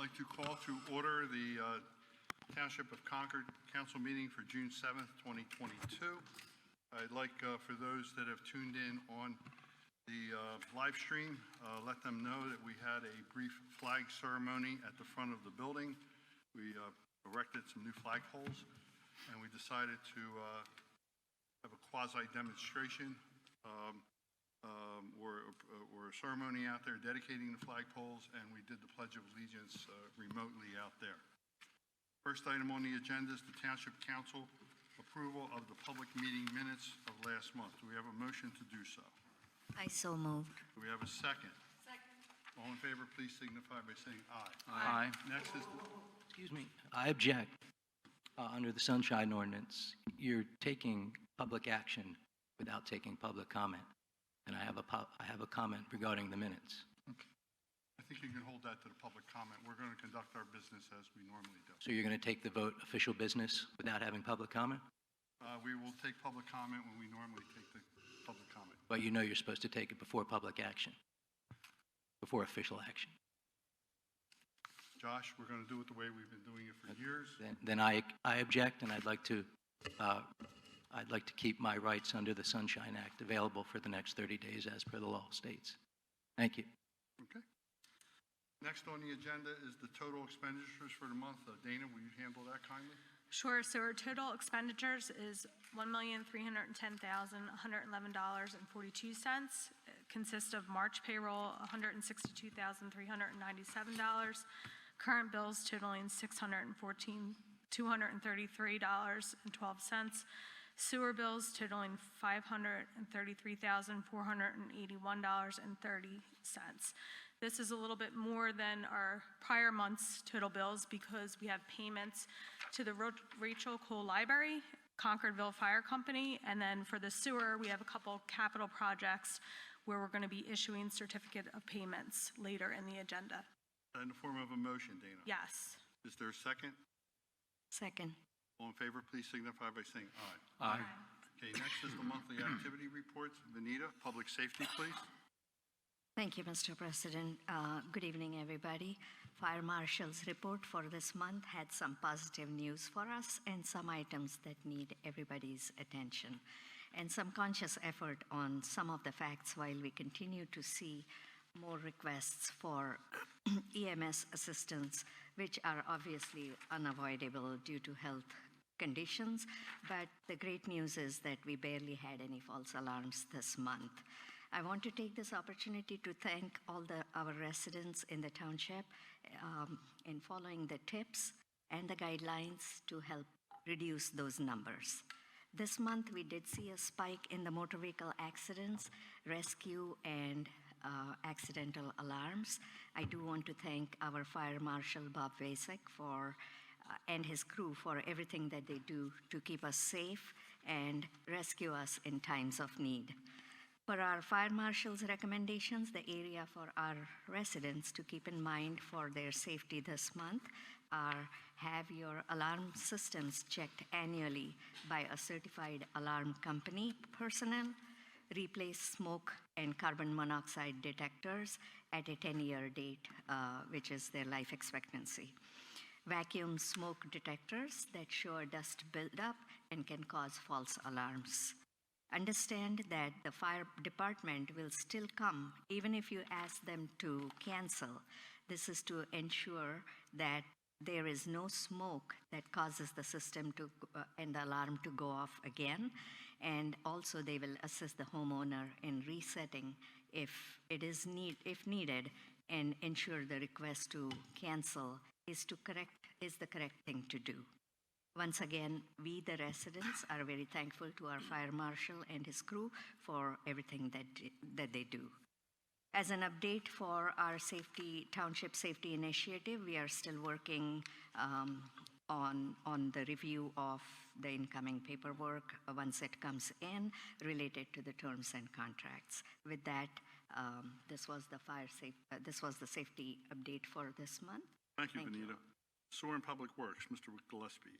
I'd like to call to order the Township of Concord Council meeting for June 7th, 2022. I'd like for those that have tuned in on the live stream, let them know that we had a brief flag ceremony at the front of the building. We erected some new flagpoles, and we decided to have a quasi-demonstration or a ceremony out there dedicating the flagpoles, and we did the Pledge of Allegiance remotely out there. First item on the agenda is the Township Council approval of the public meeting minutes of last month. Do we have a motion to do so? I so moved. Do we have a second? Second. All in favor, please signify by saying aye. Aye. Next is Excuse me, I object. Under the Sunshine Ordinance, you're taking public action without taking public comment. And I have a comment regarding the minutes. I think you can hold that to the public comment. We're going to conduct our business as we normally do. So you're going to take the vote official business without having public comment? We will take public comment when we normally take the public comment. But you know you're supposed to take it before public action, before official action. Josh, we're going to do it the way we've been doing it for years. Then I object, and I'd like to keep my rights under the Sunshine Act available for the next 30 days as per the law states. Thank you. Okay. Next on the agenda is the total expenditures for the month. Dana, will you handle that kindly? Sure. So our total expenditures is $1,310,111.42. It consists of March payroll, $162,397. Current bills totaling $614,233.12. Sewer bills totaling $533,481.30. This is a little bit more than our prior month's total bills because we have payments to the Rachel Cole Library, Concordville Fire Company, and then for the sewer, we have a couple capital projects where we're going to be issuing certificate of payments later in the agenda. In the form of a motion, Dana? Yes. Is there a second? Second. All in favor, please signify by saying aye. Aye. Okay, next is the monthly activity reports. Vanita, public safety, please. Thank you, Mr. President. Good evening, everybody. Fire Marshal's report for this month had some positive news for us and some items that need everybody's attention, and some conscious effort on some of the facts while we continue to see more requests for EMS assistance, which are obviously unavoidable due to health conditions. But the great news is that we barely had any false alarms this month. I want to take this opportunity to thank all our residents in the township in following the tips and the guidelines to help reduce those numbers. This month, we did see a spike in the motor vehicle accidents, rescue, and accidental alarms. I do want to thank our Fire Marshal, Bob Vasek, and his crew for everything that they do to keep us safe and rescue us in times of need. For our Fire Marshal's recommendations, the area for our residents to keep in mind for their safety this month are have your alarm systems checked annually by a certified alarm company personnel, replace smoke and carbon monoxide detectors at a 10-year date, which is their life expectancy. Vacuum smoke detectors that show a dust buildup and can cause false alarms. Understand that the fire department will still come even if you ask them to cancel. This is to ensure that there is no smoke that causes the system to and the alarm to go off again. And also they will assist the homeowner in resetting if needed, and ensure the request to cancel is the correct thing to do. Once again, we, the residents, are very thankful to our Fire Marshal and his crew for everything that they do. As an update for our township safety initiative, we are still working on the review of the incoming paperwork once it comes in related to the terms and contracts. With that, this was the safety update for this month. Thank you, Vanita. Sewer and Public Works, Mr. Gillespie.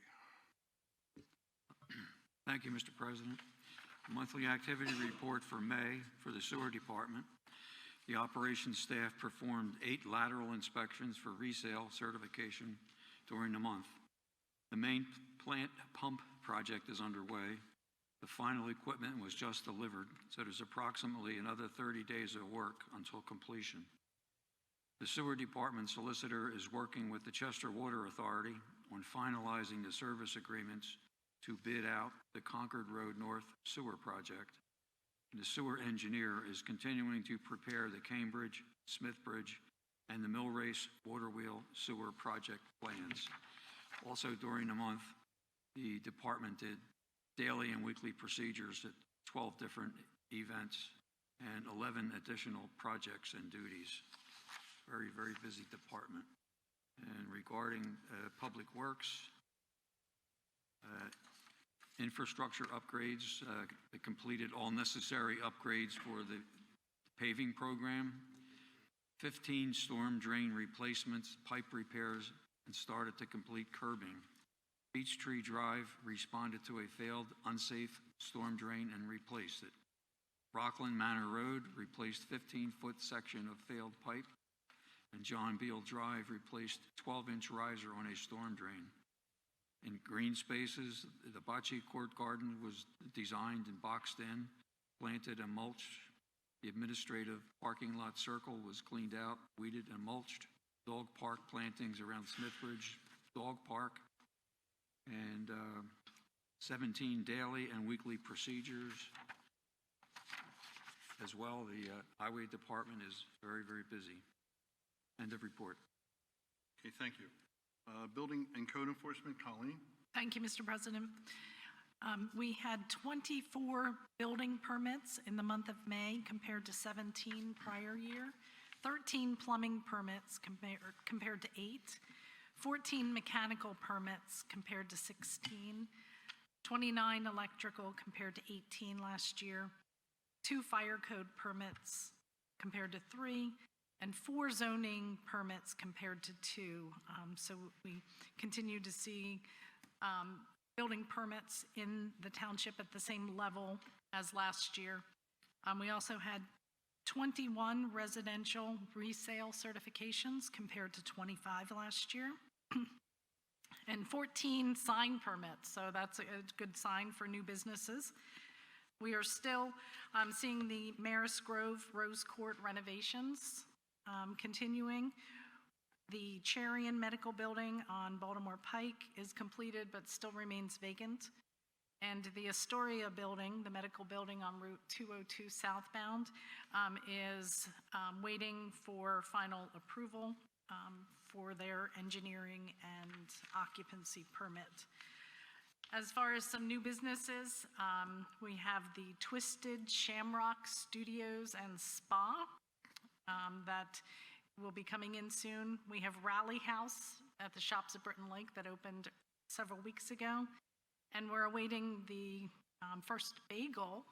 Thank you, Mr. President. Monthly activity report for May for the Sewer Department. The operations staff performed 8 lateral inspections for resale certification during the month. The main plant pump project is underway. The final equipment was just delivered, so there's approximately another 30 days of work until completion. The sewer department solicitor is working with the Chester Water Authority on finalizing the service agreements to bid out the Concord Road North Sewer Project. The sewer engineer is continuing to prepare the Cambridge, Smithbridge, and the Millrace Water Wheel Sewer Project plans. Also during the month, the department did daily and weekly procedures at 12 different events and 11 additional projects and duties. Very, very busy department. And regarding Public Works, infrastructure upgrades, they completed all necessary upgrades for the paving program, 15 storm drain replacements, pipe repairs, and started to complete curbing. Peachtree Drive responded to a failed, unsafe storm drain and replaced it. Rockland Manor Road replaced 15-foot section of failed pipe, and John Beal Drive replaced 12-inch riser on a storm drain. In green spaces, the bocce court garden was designed and boxed in, planted and mulched. The administrative parking lot circle was cleaned out, weeded and mulched. Dog park plantings around Smithbridge Dog Park, and 17 daily and weekly procedures. As well, the highway department is very, very busy. End of report. Okay, thank you. Building and Code Enforcement, Colleen. Thank you, Mr. President. We had 24 building permits in the month of May compared to 17 prior year, 13 plumbing permits compared to 8, 14 mechanical permits compared to 16, 29 electrical compared to 18 last year, 2 fire code permits compared to 3, and 4 zoning permits compared to 2. So we continue to see building permits in the township at the same level as last year. We also had 21 residential resale certifications compared to 25 last year, and 14 sign permits, so that's a good sign for new businesses. We are still seeing the Maris Grove Rose Court renovations continuing. The Charian Medical Building on Baltimore Pike is completed but still remains vacant. And the Astoria Building, the medical building on Route 202 southbound, is waiting for final approval for their engineering and occupancy permit. As far as some new businesses, we have the Twisted Shamrock Studios and Spa that will be coming in soon. We have Rally House at the Shops at Britton Lake that opened several weeks ago. And we're awaiting the first bagel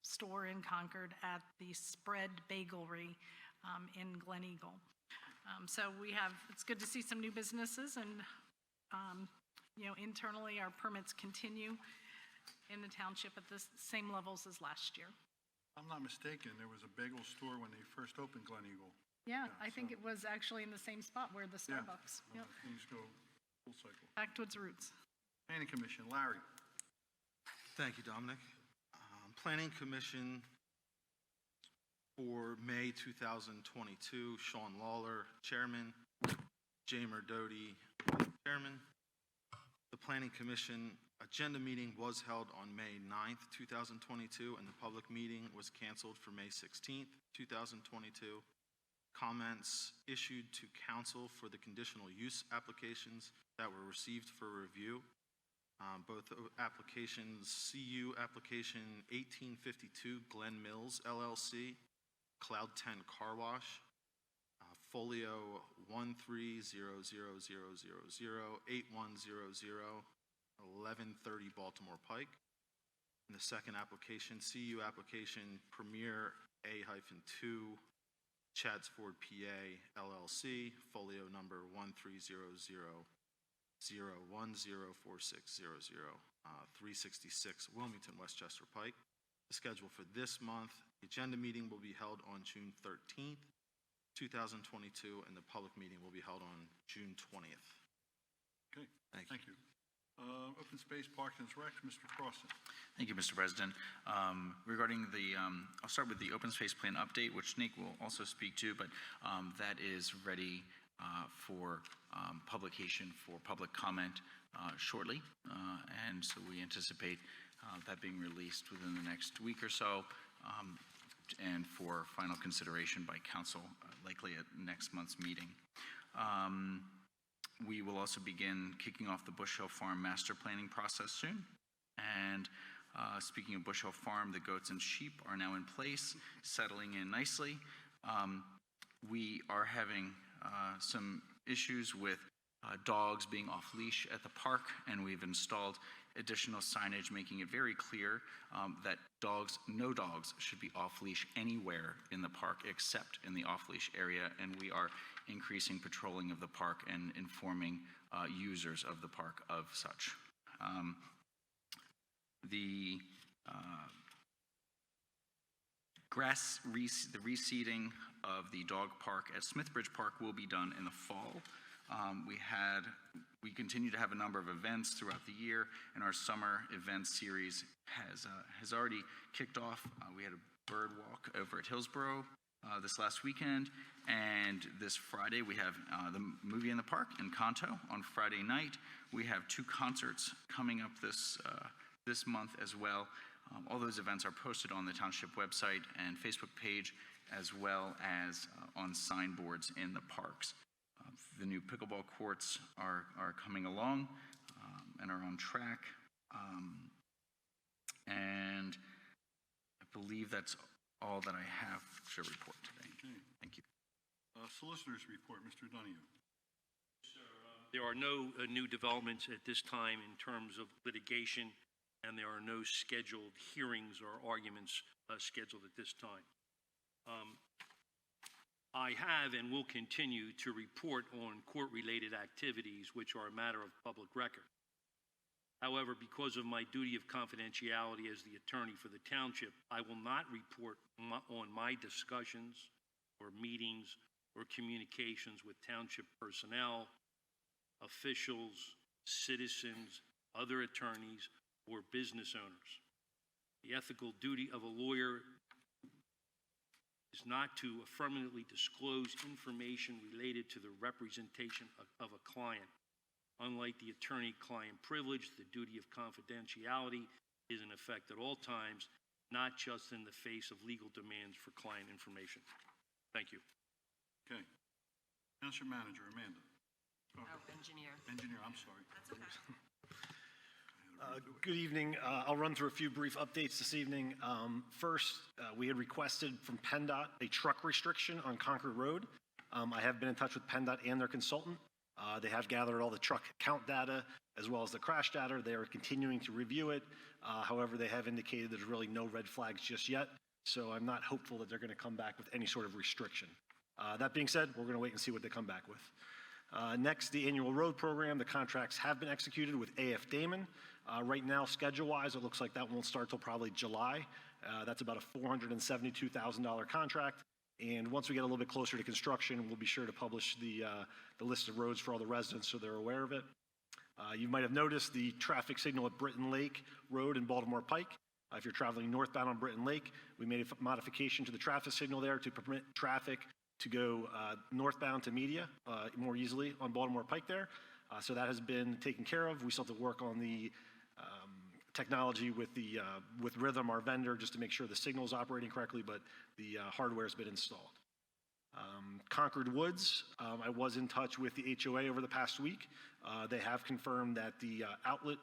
store in Concord at the Spread Bagelry in Glen Eagle. So it's good to see some new businesses, and internally our permits continue in the township at the same levels as last year. If I'm not mistaken, there was a bagel store when they first opened Glen Eagle. Yeah, I think it was actually in the same spot where the Starbucks. Yep. Things go full cycle. Back to its roots. Planning Commission, Larry. Thank you, Dominic. Planning Commission for May 2022, Sean Lawler, Chairman, Jamer Doty, Chairman. The Planning Commission agenda meeting was held on May 9th, 2022, and the public meeting was canceled for May 16th, 2022. Comments issued to council for the conditional use applications that were received for review. Both applications, CU application 1852 Glen Mills LLC, Cloud 10 Car Wash, folio 1300000, 8100, 1130 Baltimore Pike. And the second application, CU application Premier A-2 Chadsford, PA LLC, folio number 13000104600, 366 Wilmington, Westchester Pike. the schedule for this month. The agenda meeting will be held on June 13th, 2022, and the public meeting will be held on June 20th. Okay, Thank you. thank you. Open Space, Parks and Rec, Mr. Crossan. Thank you, Mr. President. Regarding the, I'll start with the open space plan update, which Nick will also speak to, but that is ready for publication for public comment shortly. And so we anticipate that being released within the next week or so, and for final consideration by council, likely at next month's meeting. We will also begin kicking off the Bush Hill Farm master planning process soon. And speaking of Bush Hill Farm, the goats and sheep are now in place, settling in nicely. We are having some issues with dogs being off leash at the park, and we've installed additional signage making it very clear that no dogs should be off leash anywhere in the park except in the off leash area, and we are increasing patrolling of the park and informing users of the park of such. The reseeding of the dog park at Smithbridge Park will be done in the fall. We continue to have a number of events throughout the year, and our summer event series has already kicked off. We had a bird walk over at Hillsborough this last weekend, and this Friday we have the movie in the park in Conto on Friday night. We have 2 concerts coming up this month as well. All those events are posted on the township website and Facebook page, as well as on signboards in the parks. The new pickleball courts are coming along and are on track. And I believe that's all that I have to report today. Okay. Thank you. Solicitor's report, Mr. Donahue. There are no new developments at this time in terms of litigation, and there are no scheduled hearings or arguments scheduled at this time. I have and will continue to report on court-related activities which are a matter of public record. However, because of my duty of confidentiality as the attorney for the township, I will not report on my discussions or meetings or communications with township personnel, officials, citizens, other attorneys, or business owners. The ethical duty of a lawyer is not to affirmatively disclose information related to the representation of a client. Unlike the attorney-client privilege, the duty of confidentiality is in effect at all times, not just in the face of legal demands for client information. Thank you. Okay. Township Manager, Amanda. Oh, engineer. Engineer, I'm sorry. That's okay. Good evening. I'll run through a few brief updates this evening. First, we had requested from PennDOT a truck restriction on Concord Road. I have been in touch with PennDOT and their consultant. They have gathered all the truck count data as well as the crash data. They are continuing to review it. However, they have indicated there's really no red flags just yet, so I'm not hopeful that they're going to come back with any sort of restriction. That being said, we're going to wait and see what they come back with. Next, the annual road program. The contracts have been executed with A.F. Damon. Right now, schedule-wise, it looks like that won't start till probably July. That's about a $472,000 contract. And once we get a little bit closer to construction, we'll be sure to publish the list of roads for all the residents so they're aware of it. You might have noticed the traffic signal at Britton Lake Road in Baltimore Pike. If you're traveling northbound on Britton Lake, we made a modification to the traffic signal there to permit traffic to go northbound to Media more easily on Baltimore Pike there. So that has been taken care of. We still have to work on the technology with Rhythm, our vendor, just to make sure the signal is operating correctly, but the hardware has been installed. Concord Woods, I was in touch with the HOA over the past week. They have confirmed that the outlet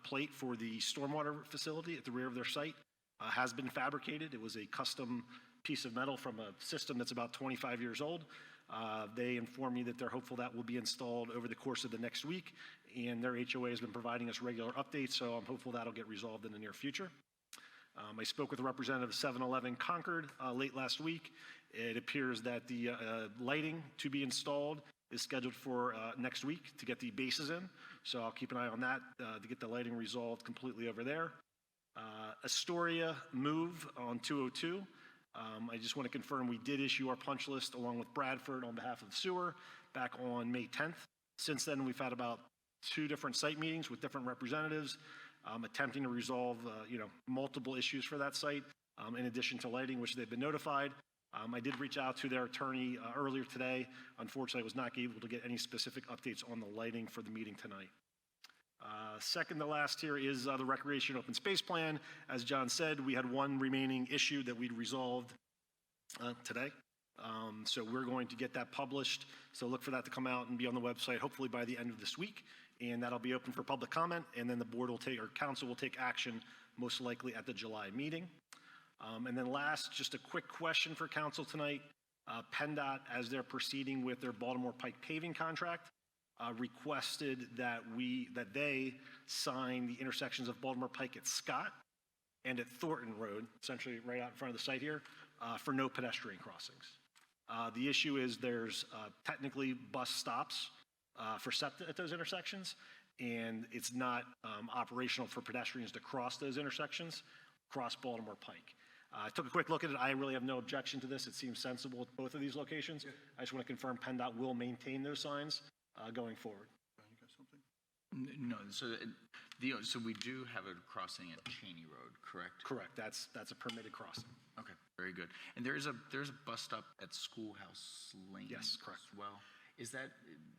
plate for the stormwater facility at the rear of their site has been fabricated. It was a custom piece of metal from a system that's about 25 years old. They informed me that they're hopeful that will be installed over the course of the next week, and their HOA has been providing us regular updates, so I'm hopeful that'll get resolved in the near future. I spoke with a representative of 7-Eleven Concord late last week. It appears that the lighting to be installed is scheduled for next week to get the bases in, so I'll keep an eye on that to get the lighting resolved completely over there. Astoria Move on 202. I just want to confirm we did issue our punch list along with Bradford on behalf of sewer back on May 10th. Since then, we've had about 2 different site meetings with different representatives attempting to resolve multiple issues for that site in addition to lighting, which they've been notified. I did reach out to their attorney earlier today. Unfortunately, I was not able to get any specific updates on the lighting for the meeting tonight. Second to last here is the Recreation Open Space Plan. As John said, we had 1 remaining issue that we'd resolved today. So we're going to get that published. So look for that to come out and be on the website hopefully by the end of this week. And that'll be open for public comment. And then the board will take, or council will take action most likely at the July meeting. And then last, just a quick question for council tonight. PennDOT, as they're proceeding with their Baltimore Pike paving contract, requested that they sign the intersections of Baltimore Pike at Scott and at Thornton Road, essentially right out in front of the site here, for no pedestrian crossings. The issue is there's technically bus stops for SEPTA at those intersections, and it's not operational for pedestrians to cross those intersections, cross Baltimore Pike. I took a quick look at it. I really have no objection to this. It seems sensible at both of these locations. I just want to confirm PennDOT will maintain those signs going forward. You got something? No, so we do have a crossing at Cheney Road, correct? Correct. That's a permitted crossing. Okay, very good. And there's a bus stop at Schoolhouse Lane. Yes, correct. As well. Is that,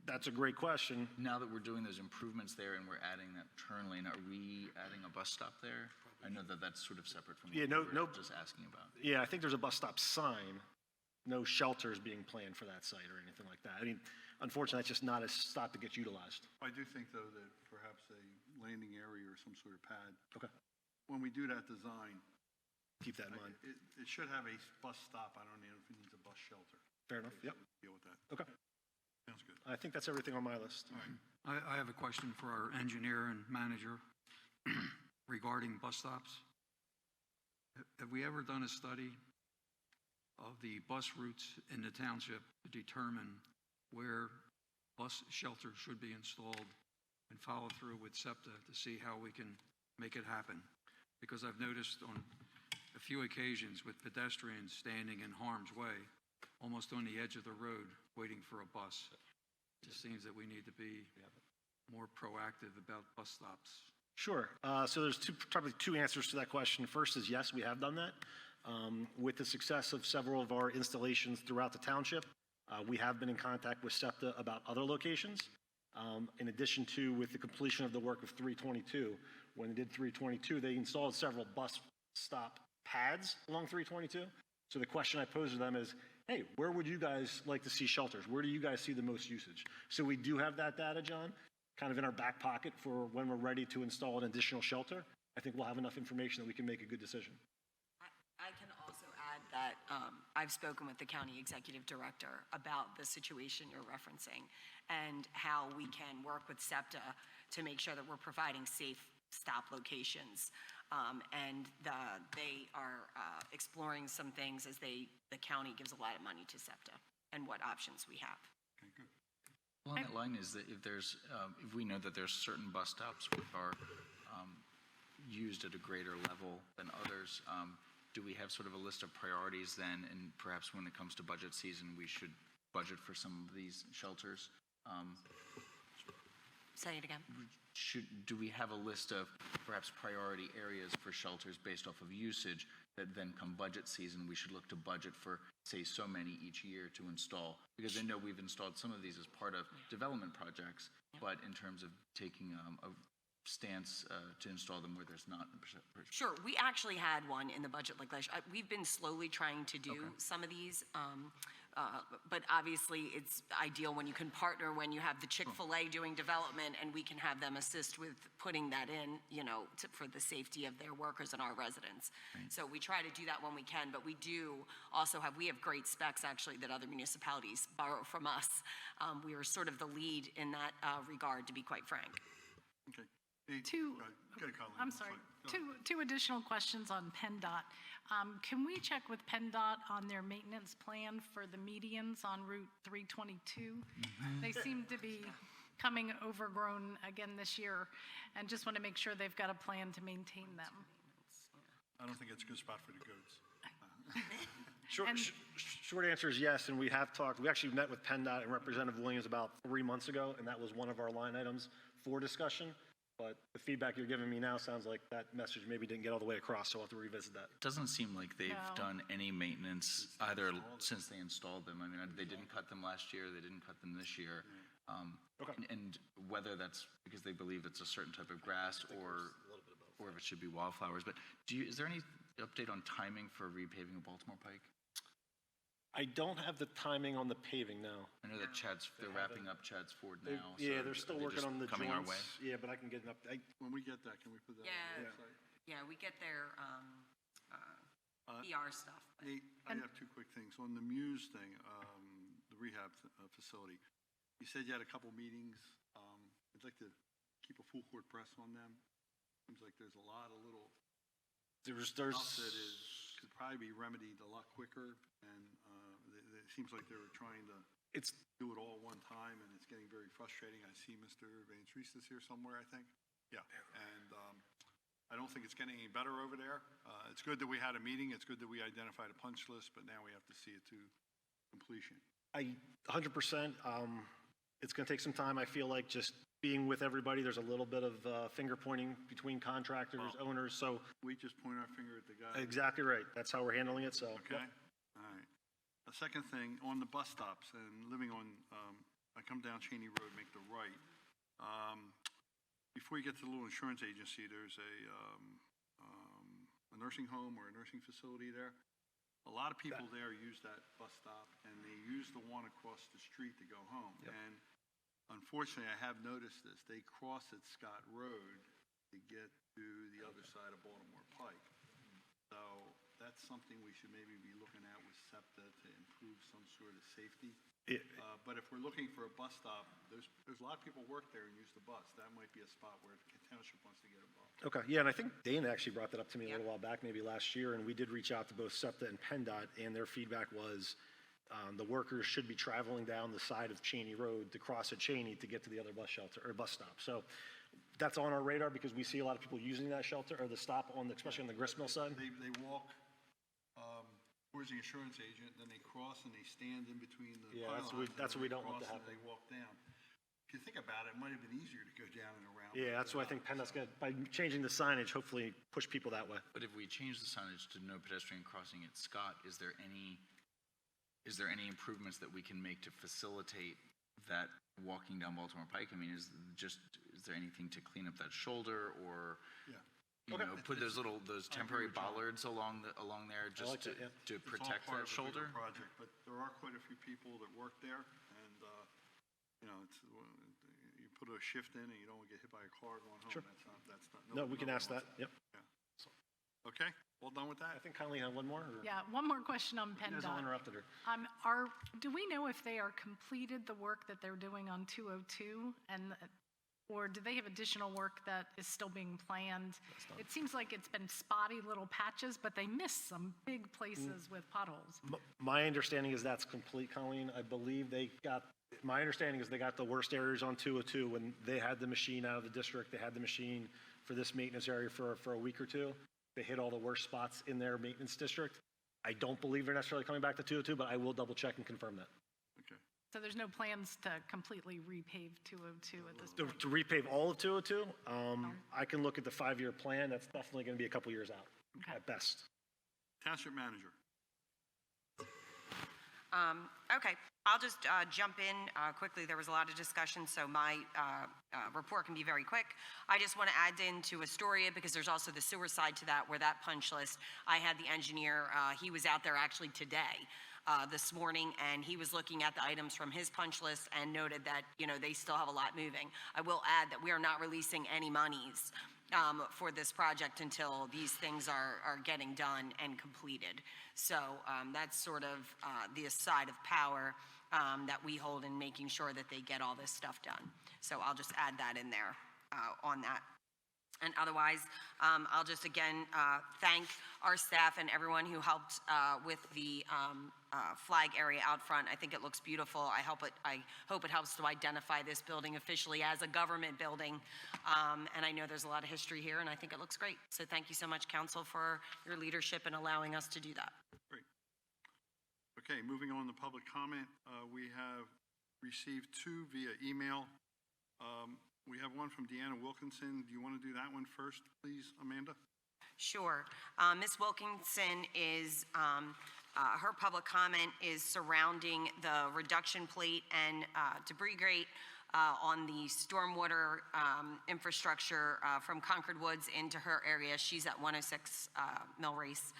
That's a great question. now that we're doing those improvements there and we're adding that turn lane, are we adding a bus stop there? I know that that's sort of separate from what Yeah, we no- were just asking about. Yeah, I think there's a bus stop sign. No shelters being planned for that site or anything like that. I mean, unfortunately, that's just not a stop that gets utilized. I do think, though, that perhaps a landing area or some sort of pad, Okay. when we do that design, Keep that in mind. it should have a bus stop. I don't know if it needs a bus shelter. Fair enough. Yep. Deal with that. Okay. Sounds good. I think that's everything on my list. I have a question for our engineer and manager regarding bus stops. Have we ever done a study of the bus routes in the township to determine where bus shelters should be installed and follow through with SEPTA to see how we can make it happen? Because I've noticed on a few occasions with pedestrians standing in harm's way, almost on the edge of the road, waiting for a bus. It just seems that we need to be more proactive about bus stops. Sure. So there's probably two answers to that question. First is yes, we have done that. With the success of several of our installations throughout the township, we have been in contact with SEPTA about other locations. In addition to with the completion of the work of 322, when they did 322, they installed several bus stop pads along 322. So the question I pose to them is, hey, where would you guys like to see shelters? Where do you guys see the most usage? So we do have that data, John, kind of in our back pocket for when we're ready to install an additional shelter. I think we'll have enough information that we can make a good decision. I can also add that I've spoken with the county executive director about the situation you're referencing and how we can work with SEPTA to make sure that we're providing safe stop locations. And they are exploring some things as the county gives a lot of money to SEPTA and what options we have. Okay, good. Along that line is that if we know that there's certain bus stops which are used at a greater level than others, do we have sort of a list of priorities then, and perhaps when it comes to budget season, we should budget for some of these shelters? Say it again. Do we have a list of perhaps priority areas for shelters based off of usage that then come budget season, we should look to budget for, say, so many each year to install? Because I know we've installed some of these as part of development projects, but in terms of taking a stance to install them where there's not. Sure, we actually had one in the budget like last year. We've been slowly trying to do some of these, but obviously it's ideal when you can partner, when you have the Chick-fil-A doing development and we can have them assist with putting that in, for the safety of their workers and our residents. Right. So we try to do that when we can, but we do also we have great specs actually that other municipalities borrow from us. We are sort of the lead in that regard, to be quite frank. Okay. Hey, Two- go ahead, Colleen. I'm sorry, two additional questions on PennDOT. Can we check with PennDOT on their maintenance plan for the medians on Route 322? They seem to be coming overgrown again this year, and just want to make sure they've got a plan to maintain them. I don't think it's a good spot for the goats. Short answer is yes, and we have talked, we actually met with PennDOT and Representative Williams about 3 months ago, and that was one of our line items for discussion. But the feedback you're giving me now sounds like that message maybe didn't get all the way across, so we'll have to revisit that. It doesn't seem like they've No. done any maintenance either since they installed them. I mean, they didn't cut them last year, they didn't cut them this year. Okay. And whether that's because they believe it's a certain type of grass or if it should be wildflowers. But is there any update on timing for repaving of Baltimore Pike? I don't have the timing on the paving now. I know that they're wrapping up Chad's Ford They- now. Yeah, so they're still are they working just on the coming our way? joints. Yeah, but I can get an update. When we get that, can we put that on the Yeah. website? Yeah, we get their PR stuff. Nate, I have two quick things. On the Muse thing, the rehab facility, you said you had a couple meetings. I'd like to keep a full court press on them. Seems like there's a lot of little There's stuff that could probably be remedied a lot quicker, and it seems like they were trying to it's do it all at one time, and it's getting very frustrating. I see Mr. Van Treese is here somewhere, I think. Yeah, and I don't think it's getting any better over there. It's good that we had a meeting. It's good that we identified a punch list, but now we have to see it to completion. 100%. It's going to take some time. I feel like just being with everybody, there's a little bit of finger pointing between contractors, owners. So We just point our finger at the guy. exactly right. That's how we're handling it. So Okay, all right. The second thing, on the bus stops and living on, I come down Cheney Road, make the right. Before you get to the little insurance agency, there's a nursing home or a nursing facility there. A lot of people there use that bus stop, and they use the one across the street to go home. And unfortunately, I have noticed this. They cross at Scott Road to get to the other side of Baltimore Pike. So that's something we should maybe be looking at with SEPTA to improve some sort of safety. But if we're looking for a bus stop, there's a lot of people work there and use the bus. That might be a spot where the township wants to get involved. Okay, yeah, and I think Dana actually brought that up to me a little while back, maybe last year, and we did reach out to both SEPTA and PennDOT, and their feedback was the workers should be traveling down the side of Cheney Road to cross at Cheney to get to the other bus shelter or bus stop. So that's on our radar because we see a lot of people using that shelter or the stop on, especially on the gristmill side. They walk towards the insurance agent, then they cross and they stand in between the Yeah, that's pylons, what we and don't want to cross and happen. They walk down. If you think about it, it might have been easier to go down and around. Yeah, that's what I think PennDOT's going to, by changing the signage, hopefully push people that way. But if we change the signage to no pedestrian crossing at Scott, is there any improvements that we can make to facilitate that walking down Baltimore Pike? I mean, is there anything to clean up that shoulder or, you know, put those temporary bollards along there just like that, yeah. to It's all protect part that of a bigger shoulder? project, but there are quite a few people that work there, and, you know, you put a shift in and you don't get hit by a car going home. Sure. That's not. No, we can nobody ask that, wants yep. Okay, well done with that? I think Conley had one more? Or? Yeah, one more question on You guys all PennDOT. interrupted her. Do we know if they are completed the work that they're doing on 202 or do they have additional work that is still being planned? It seems like it's been spotty little patches, but they missed some big places with potholes. My understanding is that's complete, Colleen. I believe my understanding is they got the worst areas on 202 when they had the machine out of the district. They had the machine for this maintenance area for a week or two. They hit all the worst spots in their maintenance district. I don't believe they're necessarily coming back to 202, but I will double check and confirm that. Okay. So there's no plans to completely repave 202 at this point? To repave all of 202, I can look at the 5-year plan. That's definitely going to be a couple years out at best. Township manager. Okay, I'll just jump in quickly. There was a lot of discussion, so my report can be very quick. I just want to add into Astoria because there's also the sewer side to that where that punch list, I had the engineer, he was out there actually today, this morning, and he was looking at the items from his punch list and noted that, you know, they still have a lot moving. I will add that we are not releasing any monies for this project until these things are getting done and completed. So that's sort of the side of power that we hold in making sure that they get all this stuff done. So I'll just add that in there on that. And otherwise, I'll just again thank our staff and everyone who helped with the flag area out front. I think it looks beautiful. I hope it helps to identify this building officially as a government building. And I know there's a lot of history here, and I think it looks great. So thank you so much, Council, for your leadership in allowing us to do that. Great. Okay, moving on to public comment. We have received 2 via email. We have one from Deanna Wilkinson. Do you want to do that one first, please, Amanda? Sure. Ms. Wilkinson is, her public comment is surrounding the reduction plate and debris grate on the stormwater infrastructure from Concord Woods into her area. She's at 106 Mill Race.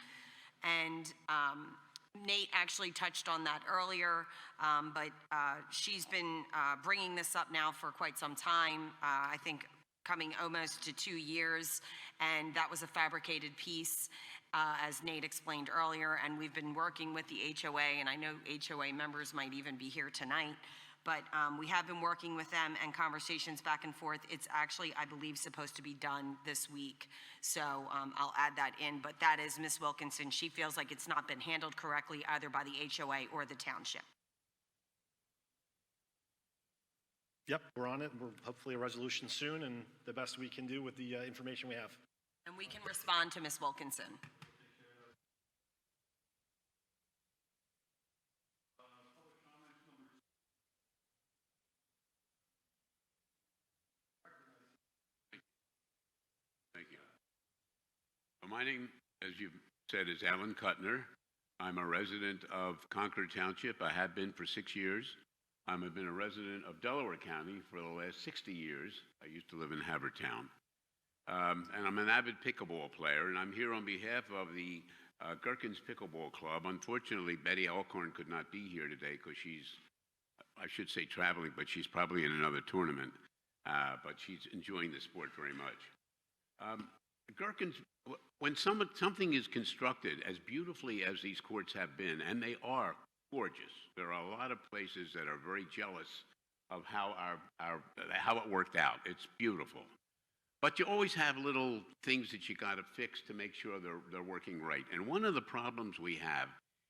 And Nate actually touched on that earlier, but she's been bringing this up now for quite some time, I think coming almost to 2 years, and that was a fabricated piece, as Nate explained earlier, and we've been working with the HOA, and I know HOA members might even be here tonight, but we have been working with them and conversations back and forth. It's actually, I believe, supposed to be done this week. So I'll add that in, but that is Ms. Wilkinson. She feels like it's not been handled correctly either by the HOA or the township. Yep, we're on it. We're hopefully a resolution soon and the best we can do with the information we have. And we can respond to Ms. Wilkinson. Thank you. My name, as you said, is Alan Kuttner. I'm a resident of Concord Township. I have been for 6 years. I've been a resident of Delaware County for the last 60 years. I used to live in Havertown. And I'm an avid pickleball player, and I'm here on behalf of the Gherkins Pickleball Club. Unfortunately, Betty Alcorn could not be here today because she's, I should say traveling, but she's probably in another tournament. But she's enjoying the sport very much. Gherkins, when something is constructed as beautifully as these courts have been, and they are gorgeous, there are a lot of places that are very jealous of how how it worked out. It's beautiful. But you always have little things that you got to fix to make sure they're working right. And one of the problems we have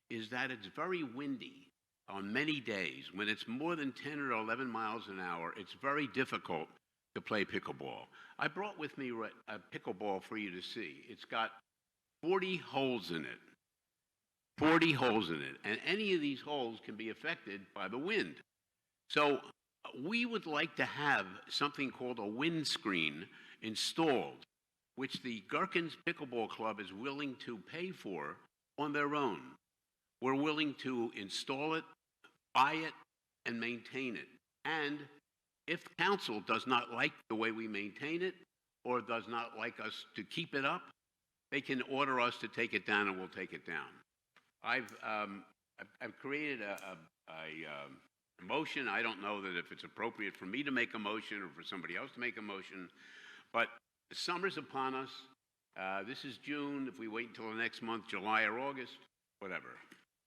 is that it's very windy on many days. When it's more than 10 or 11 miles an hour, it's very difficult to play pickleball. I brought with me a pickleball for you to see. It's got 40 holes in it. 40 holes in it. And any of these holes can be affected by the wind. So we would like to have something called a windscreen installed, which the Gherkins Pickleball Club is willing to pay for on their own. We're willing to install it, buy it, and maintain it. And if council does not like the way we maintain it, or does not like us to keep it up, they can order us to take it down, and we'll take it down. I've created a motion. I don't know that if it's appropriate for me to make a motion or for somebody else to make a motion, but summer's upon us. This is June. If we wait until the next month, July or August, whatever.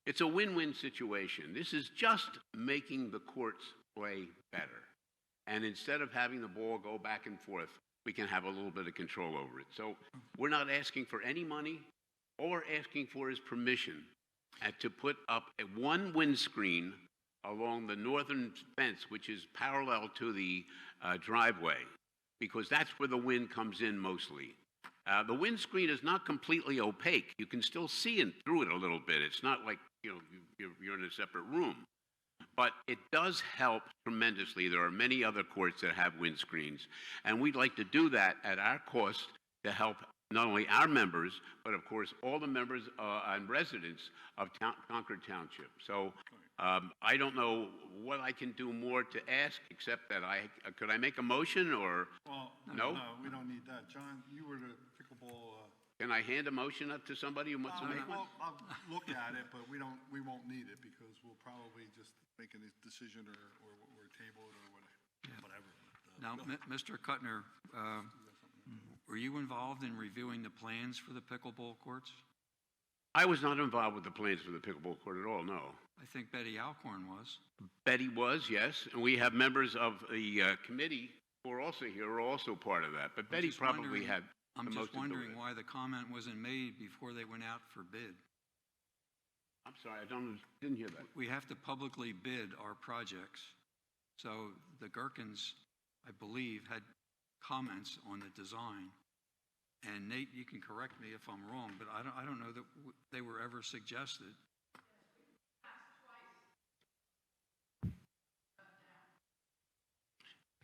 It's a win-win situation. This is just making the courts play better. And instead of having the ball go back and forth, we can have a little bit of control over it. So we're not asking for any money. All we're asking for is permission to put up one windscreen along the northern fence, which is parallel to the driveway, because that's where the wind comes in mostly. The windscreen is not completely opaque. You can still see through it a little bit. It's not like you're in a separate room. But it does help tremendously. There are many other courts that have windscreens, and we'd like to do that at our cost to help not only our members, but of course all the members and residents of Concord Township. So I don't know what I can do more to ask, except that could I make a motion or? Well, no? No, we don't need that. John, you were the pickleball. Can I hand a motion up to somebody who wants to make one? Well, I'll look at it, but we won't need it because we'll probably just make a decision or table it or whatever. Now, Mr. Kuttner, were you involved in reviewing the plans for the pickleball courts? I was not involved with the plans for the pickleball court at all, no. I think Betty Alcorn was. Betty was, yes, and we have members of the committee who are also here are also part of that. But Betty just probably wondering- had I'm the just most to do with wondering it. why the comment wasn't made before they went out for bid. I'm sorry, didn't hear that. We have to publicly bid our projects. So the Gherkins, I believe, had comments on the design. And Nate, you can correct me if I'm wrong, but I don't know that they were ever suggested. I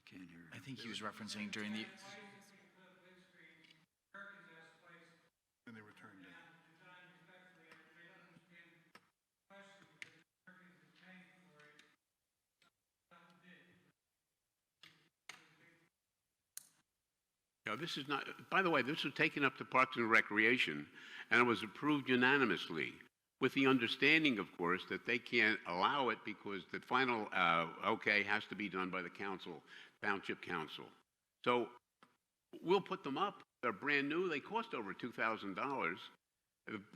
can't hear I you. think he was referencing during the, And they were turned down. Yeah, this is not, by the way, this was taken up to Parks and Recreation, and it was approved unanimously, with the understanding, of course, that they can't allow it because the final okay has to be done by the council, Township Council. So we'll put them up. They're brand new. They cost over $2,000.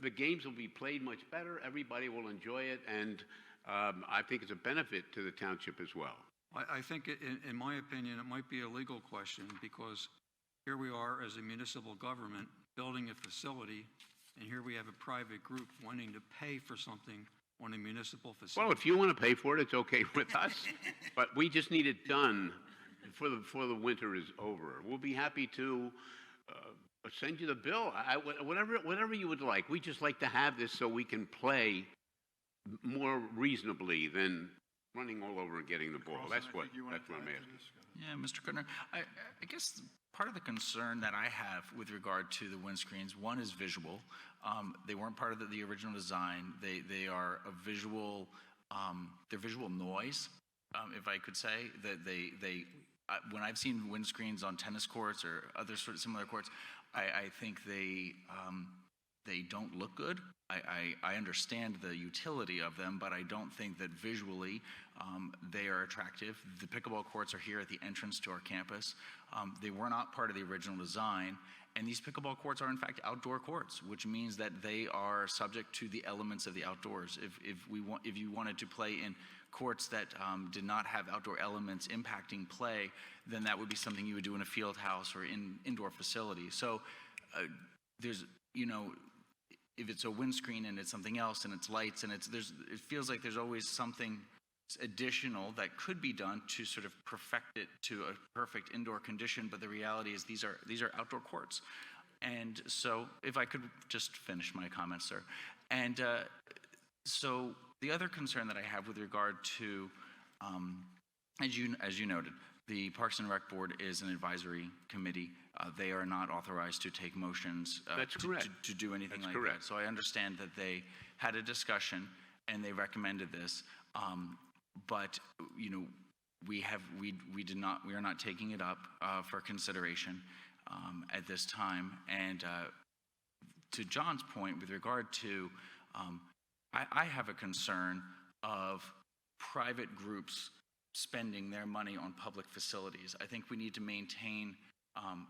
The games will be played much better. Everybody will enjoy it, and I think it's a benefit to the township as well. I think, in my opinion, it might be a legal question because here we are as a municipal government building a facility, and here we have a private group wanting to pay for something on a municipal facility. Well, if you want to pay for it, it's okay with us, but we just need it done before the winter is over. We'll be happy to send you the bill, whatever you would like. We just like to have this so we can play more reasonably than running all over and getting the ball. Carlson, That's I what think you wanted I'm to add to asking. this. yeah, Mr. Kuttner, I guess part of the concern that I have with regard to the windscreens, one is visual. They weren't part of the original design. They are a visual, they're visual noise, if I could say. That when I've seen windscreens on tennis courts or other sort of similar courts, I think they don't look good. I understand the utility of them, but I don't think that visually they are attractive. The pickleball courts are here at the entrance to our campus. They were not part of the original design, and these pickleball courts are in fact outdoor courts, which means that they are subject to the elements of the outdoors. If you wanted to play in courts that did not have outdoor elements impacting play, then that would be something you would do in a field house or in indoor facility. So there's, if it's a windscreen and it's something else and it's lights and it feels like there's always something additional that could be done to sort of perfect it to a perfect indoor condition, but the reality is these are outdoor courts. And so if I could just finish my comments, sir. And so the other concern that I have with regard to, as you noted, the Parks and Rec Board is an advisory committee. They are not authorized to take motions That's correct. to do anything That's like correct. that. So I understand that they had a discussion and they recommended this, but we are not taking it up for consideration at this time. And to John's point, with regard to, I have a concern of private groups spending their money on public facilities. I think we need to maintain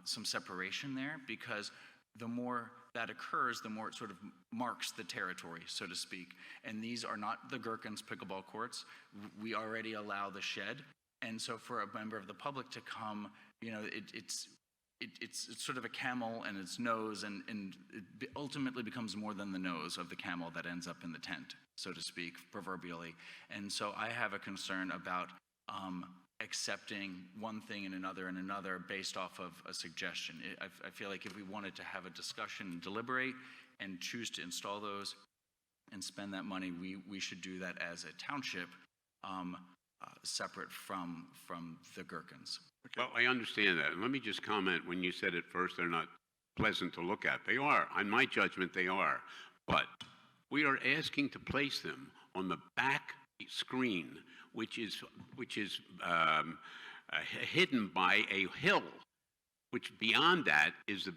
some separation there, because the more that occurs, the more it sort of marks the territory, so to speak. And these are not the Gherkins pickleball courts. We already allow the shed. And so for a member of the public to come, it's sort of a camel and its nose, and it ultimately becomes more than the nose of the camel that ends up in the tent, so to speak, proverbially. And so I have a concern about accepting one thing and another based off of a suggestion. I feel like if we wanted to have a discussion and deliberate and choose to install those and spend that money, we should do that as a township, separate from the Gherkins. Well, I understand that. And let me just comment, when you said at first they're not pleasant to look at. They are. On my judgment, they are. But we are asking to place them on the back screen, which is hidden by a hill, which beyond that is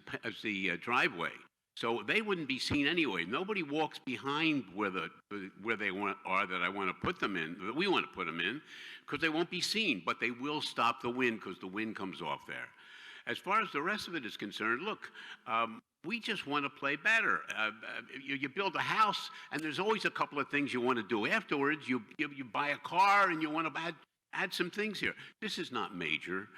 the driveway. So they wouldn't be seen anyway. Nobody walks behind where they are that I want to put them in, that we want to put them in, because they won't be seen. But they will stop the wind, because the wind comes off there. As far as the rest of it is concerned, look, we just want to play better. You build a house, and there's always a couple of things you want to do afterwards. You buy a car, and you want to add some things here. This is not major,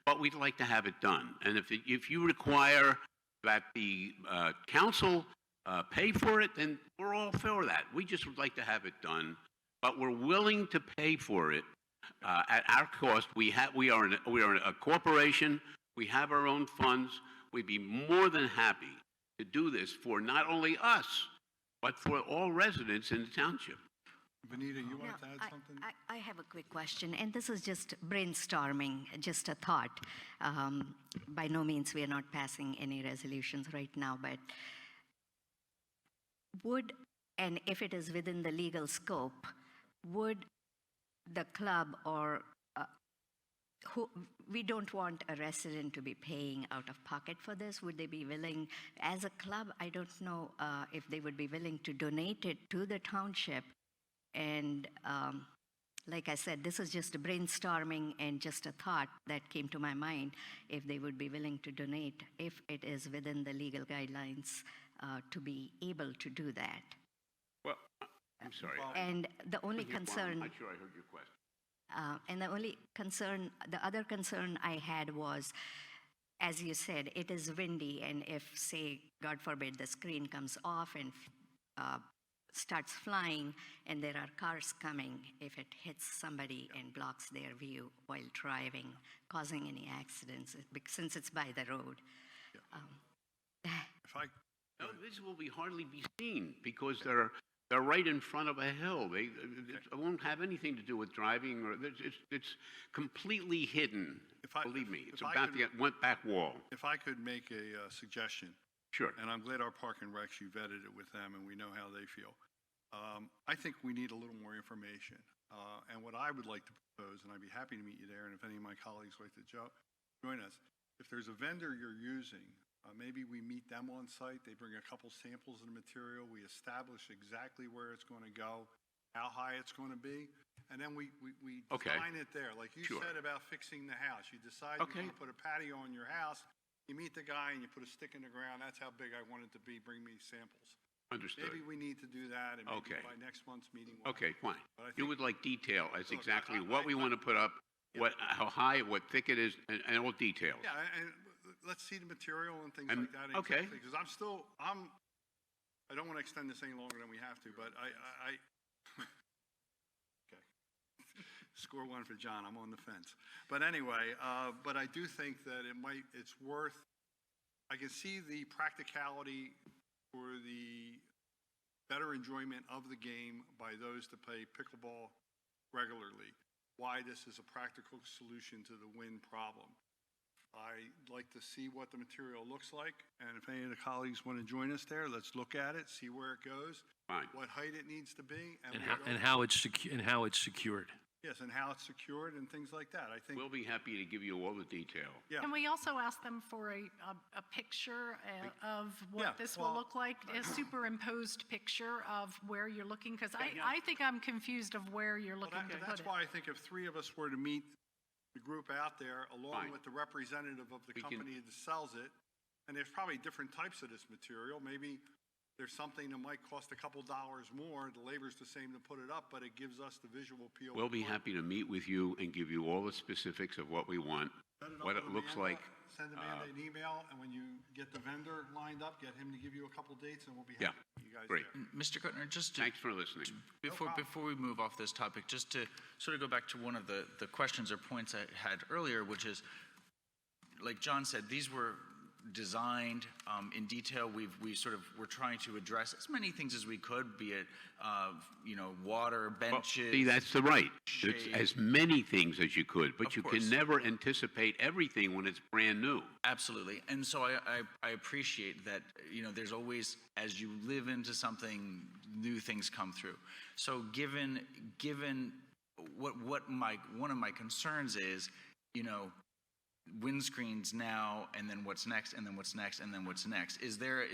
but we'd like to have it done. And if you require that the council pay for it, then we're all for that. We just would like to have it done, but we're willing to pay for it at our cost. We are a corporation. We have our own funds. We'd be more than happy to do this for not only us, but for all residents in the township. Benita, you wanted Now, to add something? I have a quick question, and this is just brainstorming, just a thought. By no means we are not passing any resolutions right now, but would, and if it is within the legal scope, would the club or we don't want a resident to be paying out of pocket for this. Would they be willing, as a club, I don't know if they would be willing to donate it to the township. And like I said, this is just a brainstorming and just a thought that came to my mind, if they would be willing to donate, if it is within the legal guidelines to be able to do that. Well, I'm sorry. And the only concern... I'm not sure I heard your question. And the other concern I had was, as you said, it is windy, and if, say, God forbid, the screen comes off and starts flying, and there are cars coming, if it hits somebody and blocks their view while driving, causing any accidents, since it's by the road. No, this will hardly be seen because they're right in front of a hill. It won't have anything to do with driving, or it's completely hidden. Believe me, it's about the back wall. If I could make a suggestion. Sure. And I'm glad our Park and Recs, you vetted it with them, and we know how they feel. I think we need a little more information. And what I would like to propose, and I'd be happy to meet you there, and if any of my colleagues would like to join us, if there's a vendor you're using, maybe we meet them on site, they bring a couple samples of the material, we establish exactly where it's going to go, how high it's going to be, and then we design it there. Like you said about fixing the house, you decide you want to put a patio on your house, you meet the guy and you put a stick in the ground, that's how big I want it to be, bring me samples. Understood. Maybe we need to do that, and maybe by next month's meeting. Okay, fine. You would like detail as exactly what we want to put up, how high, what thick it is, and all details. Yeah, and let's see the material and things like that. Okay. Because I don't want to extend this any longer than we have to, but I okay. Score one for John, I'm on the fence. But anyway, but I do think that it's worth, I can see the practicality for the better enjoyment of the game by those that play pickleball regularly, why this is a practical solution to the wind problem. I'd like to see what the material looks like, and if any of the colleagues want to join us there, let's look at it, see where it goes, what height it needs to be, and how it's secured. Yes, and how it's secured and things like that. I think we'll be happy to give you all the detail. Yeah. And we also asked them for a picture of what this will look like, a superimposed picture of where you're looking, because I think I'm confused of where you're looking to put it. That's why I think if three of us were to meet the group out there, along with the representative of the company that sells it, and there's probably different types of this material. Maybe there's something that might cost a couple dollars more. The labor's the same to put it up, but it gives us the visual appeal. We'll be happy to meet with you and give you all the specifics of what we want, what it looks like. Send Amanda an email, and when you get the vendor lined up, get him to give you a couple dates, and we'll be happy to see you guys great. there. Mr. Kuttner, just to, thanks for listening. Before we move off this topic, just to sort of go back to one of the questions or points I had earlier, which is, like John said, these were designed in detail. We're trying to address as many things as we could, be it water, benches. Well, see, that's the right. It's as many things as you could, but you can never anticipate everything when it's brand new. Absolutely, and so I appreciate that. There's always, as you live into something, new things come through. So given what one of my concerns is, windscreens now, and then what's next, and then what's next, and then what's next? Is this,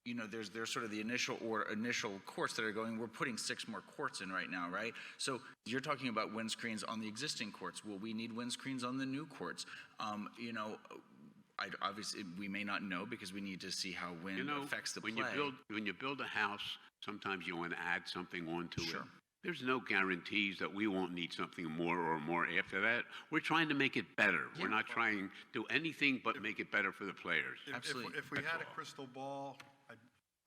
there's sort of the initial courts that are going, we're putting 6 more courts in right now, right? So you're talking about windscreens on the existing courts. Will we need windscreens on the new courts? Obviously, we may not know because we need to see how wind affects the play. When you build a house, sometimes you want to add something onto it. There's no guarantees that we won't need something more or more after that. We're trying to make it better. We're not trying to do anything but make it better for the players. Absolutely. If we had a crystal ball,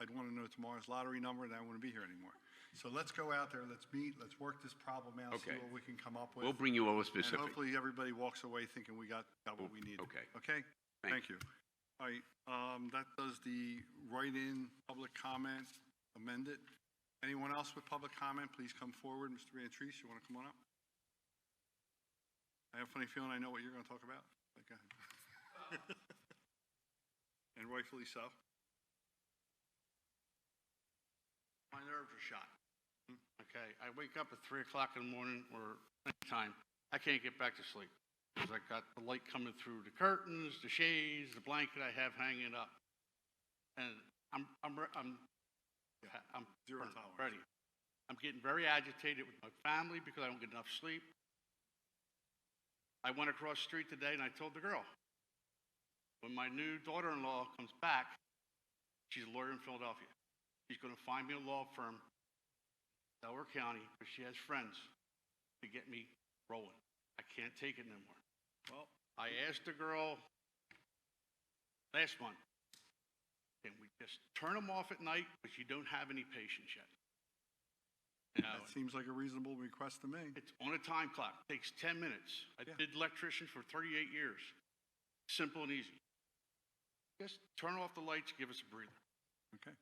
I'd want to know tomorrow's lottery number, and I wouldn't be here anymore. So let's go out there, let's meet, let's work this problem out, see Okay. what we can come up with. We'll bring you all the And specifics. hopefully, everybody walks away thinking we got what we need. Okay. Okay? Thank Thank you. All right, that does the write-in public comment amended. Anyone else with public comment, please come forward. Mr. Vantrice, you want to come on up? I have a funny feeling I know what you're going to talk about. Go ahead. And rightfully so. My nerves are shot. Okay, I wake up at 3 o'clock in the morning or anytime. I can't get back to sleep because I got the light coming through the curtains, the shades, the blanket I have hanging up, and I'm Zero burnt, tolerance. ready. I'm getting very agitated with my family because I don't get enough sleep. I went across the street today and I told the girl, when my new daughter-in-law comes back, she's a lawyer in Philadelphia. She's going to find me a law firm, Delaware County, because she has friends to get me rolling. I can't take it no more. Well, I asked the girl last month, can we just turn them off at night, but you don't have any patients yet? You know, That seems like a reasonable request to me. it's on a time clock. Takes 10 minutes. I did electrician for 38 years. Simple and easy. Just turn off the lights, give us a breather. Okay.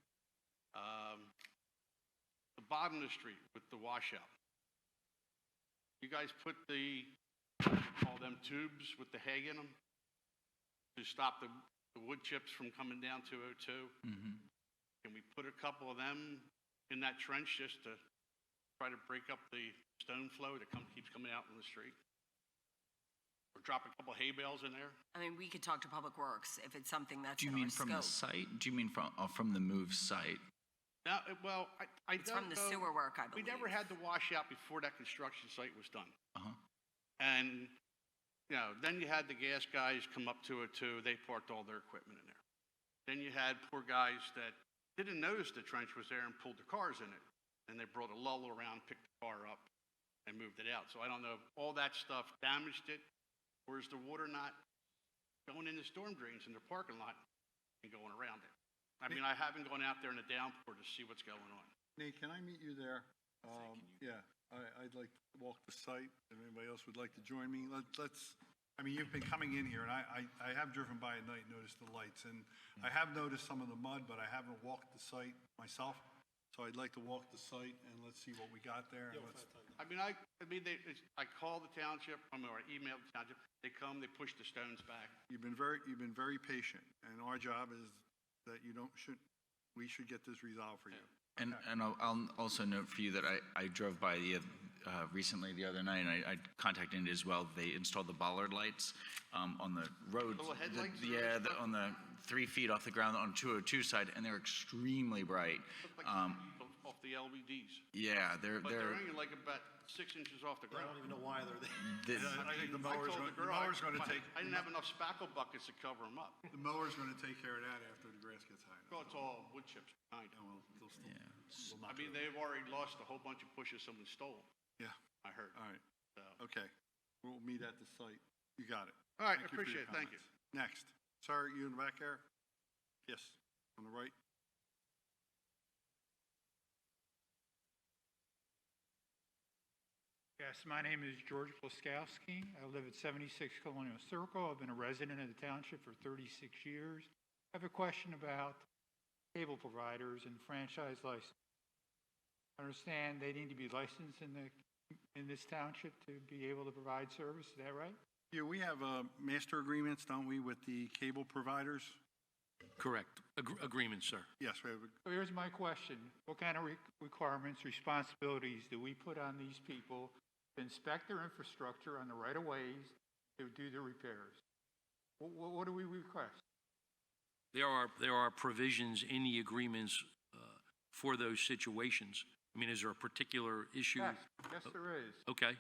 The bottom of the street with the washout. You guys put all them tubes with the hay in them to stop the wood chips from coming down 202. Can we put a couple of them in that trench just to try to break up the stone flow that keeps coming out in the street? Or drop a couple hay bales in there? I mean, we could talk to Public Works if it's something that's Do you in mean our from the scope. site? Do you mean from the move site? No, well, I It's don't from the know. sewer work, I We believe. never had the washout before that construction site was done. Uh-huh. And, you know, then you had the gas guys come up to it too. They parked all their equipment in there. Then you had poor guys that didn't notice the trench was there and pulled their cars in it. And they brought a lull around, picked the car up, and moved it out. So I don't know if all that stuff damaged it, or is the water not going in the storm drains in the parking lot and going around it? I mean, I haven't gone out there in the downpour to see what's going on. Nate, can I meet you there? Yeah, I'd like to walk the site. If anybody else would like to join me, let's, I mean, you've been coming in here, and I have driven by at night and noticed the lights, and I have noticed some of the mud, but I haven't walked the site myself. So I'd like to walk the site, and let's see what we got there. And let's, I call the township, or I email the township. They come, they push the stones back. you've been very patient, and our job is that we should get this resolved for you. And I'll also note for you that I drove by recently the other night, and I contacted it as well. They installed the bollard lights on the road. Little headlights? On the 3 feet off the ground on 202 side, and they're extremely bright. Look like off the LEDs. Yeah, But they're only like about 6 inches off the I ground. don't even know why they're there. I think the I mower's told going, the girl, the mower's going to take, I didn't have enough spackle buckets to cover them up. the mower's going to take care of that after the grass gets high. Well, it's all wood chips behind it. Well, they'll still, Yeah. will I not mean, go. they've already lost a whole bunch of bushes someone stole, Yeah, I heard. all right, So, okay. We'll meet at the site. You got it. all right, I Thank you for your appreciate it, thank you. comments. Next. Sir, you in the back there? Yes, on the right. Yes, my name is George Plaskowski. I live at 76 Colonial Circle. I've been a resident of the township for 36 years. I have a question about cable providers and franchise license. I understand they need to be licensed in this township to be able to provide service. Is that right? Yeah, we have master agreements, don't we, with the cable providers? Correct. Agreement, sir. Yes, we have. So here's my question. What kind of requirements, responsibilities do we put on these people to inspect their infrastructure on the right-of-ways to do the repairs? What do we request? There are provisions in the agreements for those situations. I mean, is there a particular issue? Yes, there is. Okay.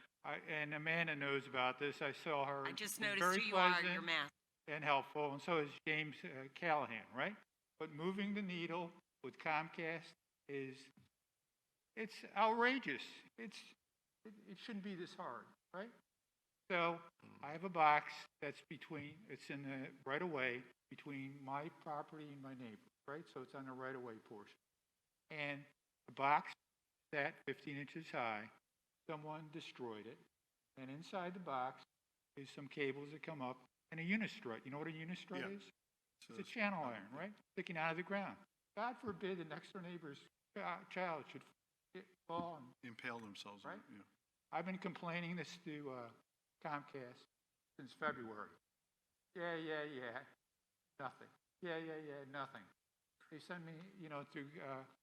And Amanda knows about this. I saw her. I just She's noticed very who you are, pleasant your mask. and helpful, and so is James Callahan, right? But moving the needle with Comcast is It's outrageous. It shouldn't be this hard, right? So I have a box that's it's in the right-of-way between my property and my neighbor, right? So it's on the right-of-way portion. And the box sat 15 inches high. Someone destroyed it. And inside the box is some cables that come up and a unistrut. You know what a unistrut Yeah. is? It's a channel iron, right? Sticking out of the ground. God forbid the next door neighbor's child should fall and Impale themselves. Right? Yeah. I've been complaining this to Comcast since February. Yeah. Nothing. Yeah. Nothing. They send me, to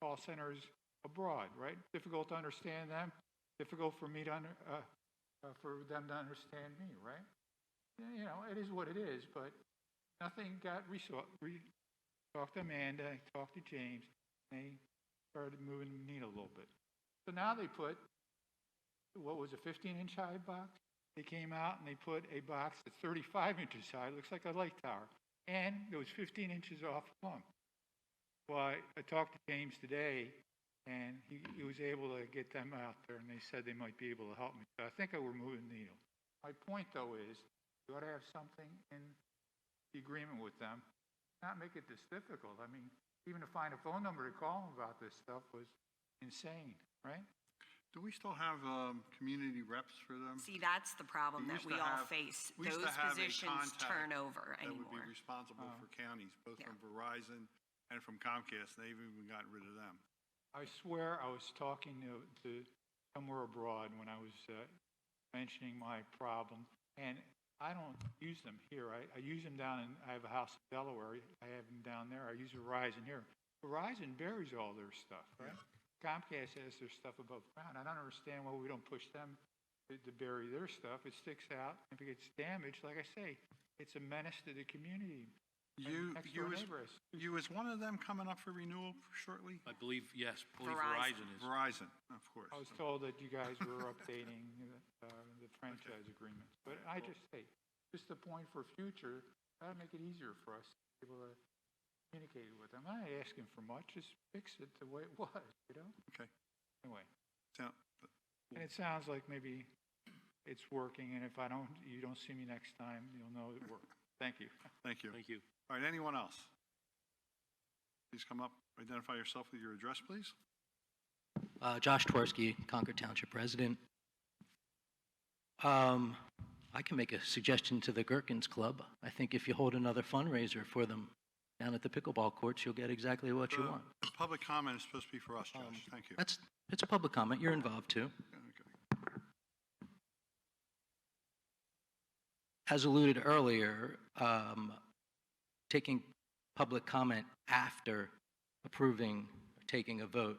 call centers abroad, right? Difficult to understand them. Difficult for me to for them to understand me, right? It is what it is. But nothing got resolved. Talked to Amanda. Talked to James. They started moving the needle a little bit. So now they put what was a 15-inch high box. They came out and they put a box that's 35 inches high, looks like a light tower, and it was 15 inches off the plumb. Well, I talked to James today, and he was able to get them out there, and they said they might be able to help me. So I think we're moving the needle. My point, though, is you ought to have something in the agreement with them, not make it this difficult. I mean, even to find a phone number to call them about this stuff was insane, right? Do we still have community reps for them? See, that's the problem that we all face. We used Those to have a positions contact turn over that would be anymore. responsible for counties, both Yeah. from Verizon and from Comcast. They've even gotten rid of them. I swear I was talking to somewhere abroad when I was mentioning my problem, and I don't use them here. I use them I have a house in Delaware. I have them down there. I use Verizon here. Verizon buries all their stuff, right? Comcast has their stuff above ground. I don't understand why we don't push them to bury their stuff. It sticks out. If it gets damaged, like I say, it's a menace to the community. Is one of them coming up for renewal shortly? I believe, yes, Verizon. Verizon is. Verizon, of course. I was told that you guys were updating the franchise agreements. But I just say, just a point for future, that'll make it easier for us to be able to communicate with them. I'm not asking for much, just fix it the way it was, Okay. Anyway, So, and it sounds like maybe it's working, and if you don't see me next time, you'll know it worked. Thank you. thank you. Thank you. All right, anyone else? Please come up, identify yourself with your address, please. Josh Tversky, Concord Township resident. I can make a suggestion to the Gherkins Club. I think if you hold another fundraiser for them down at the pickleball courts, you'll get exactly what you want. The public comment is supposed to be for us, Josh. Thank you. It's a public comment. You're involved too. Okay. As alluded earlier, taking public comment after approving or taking a vote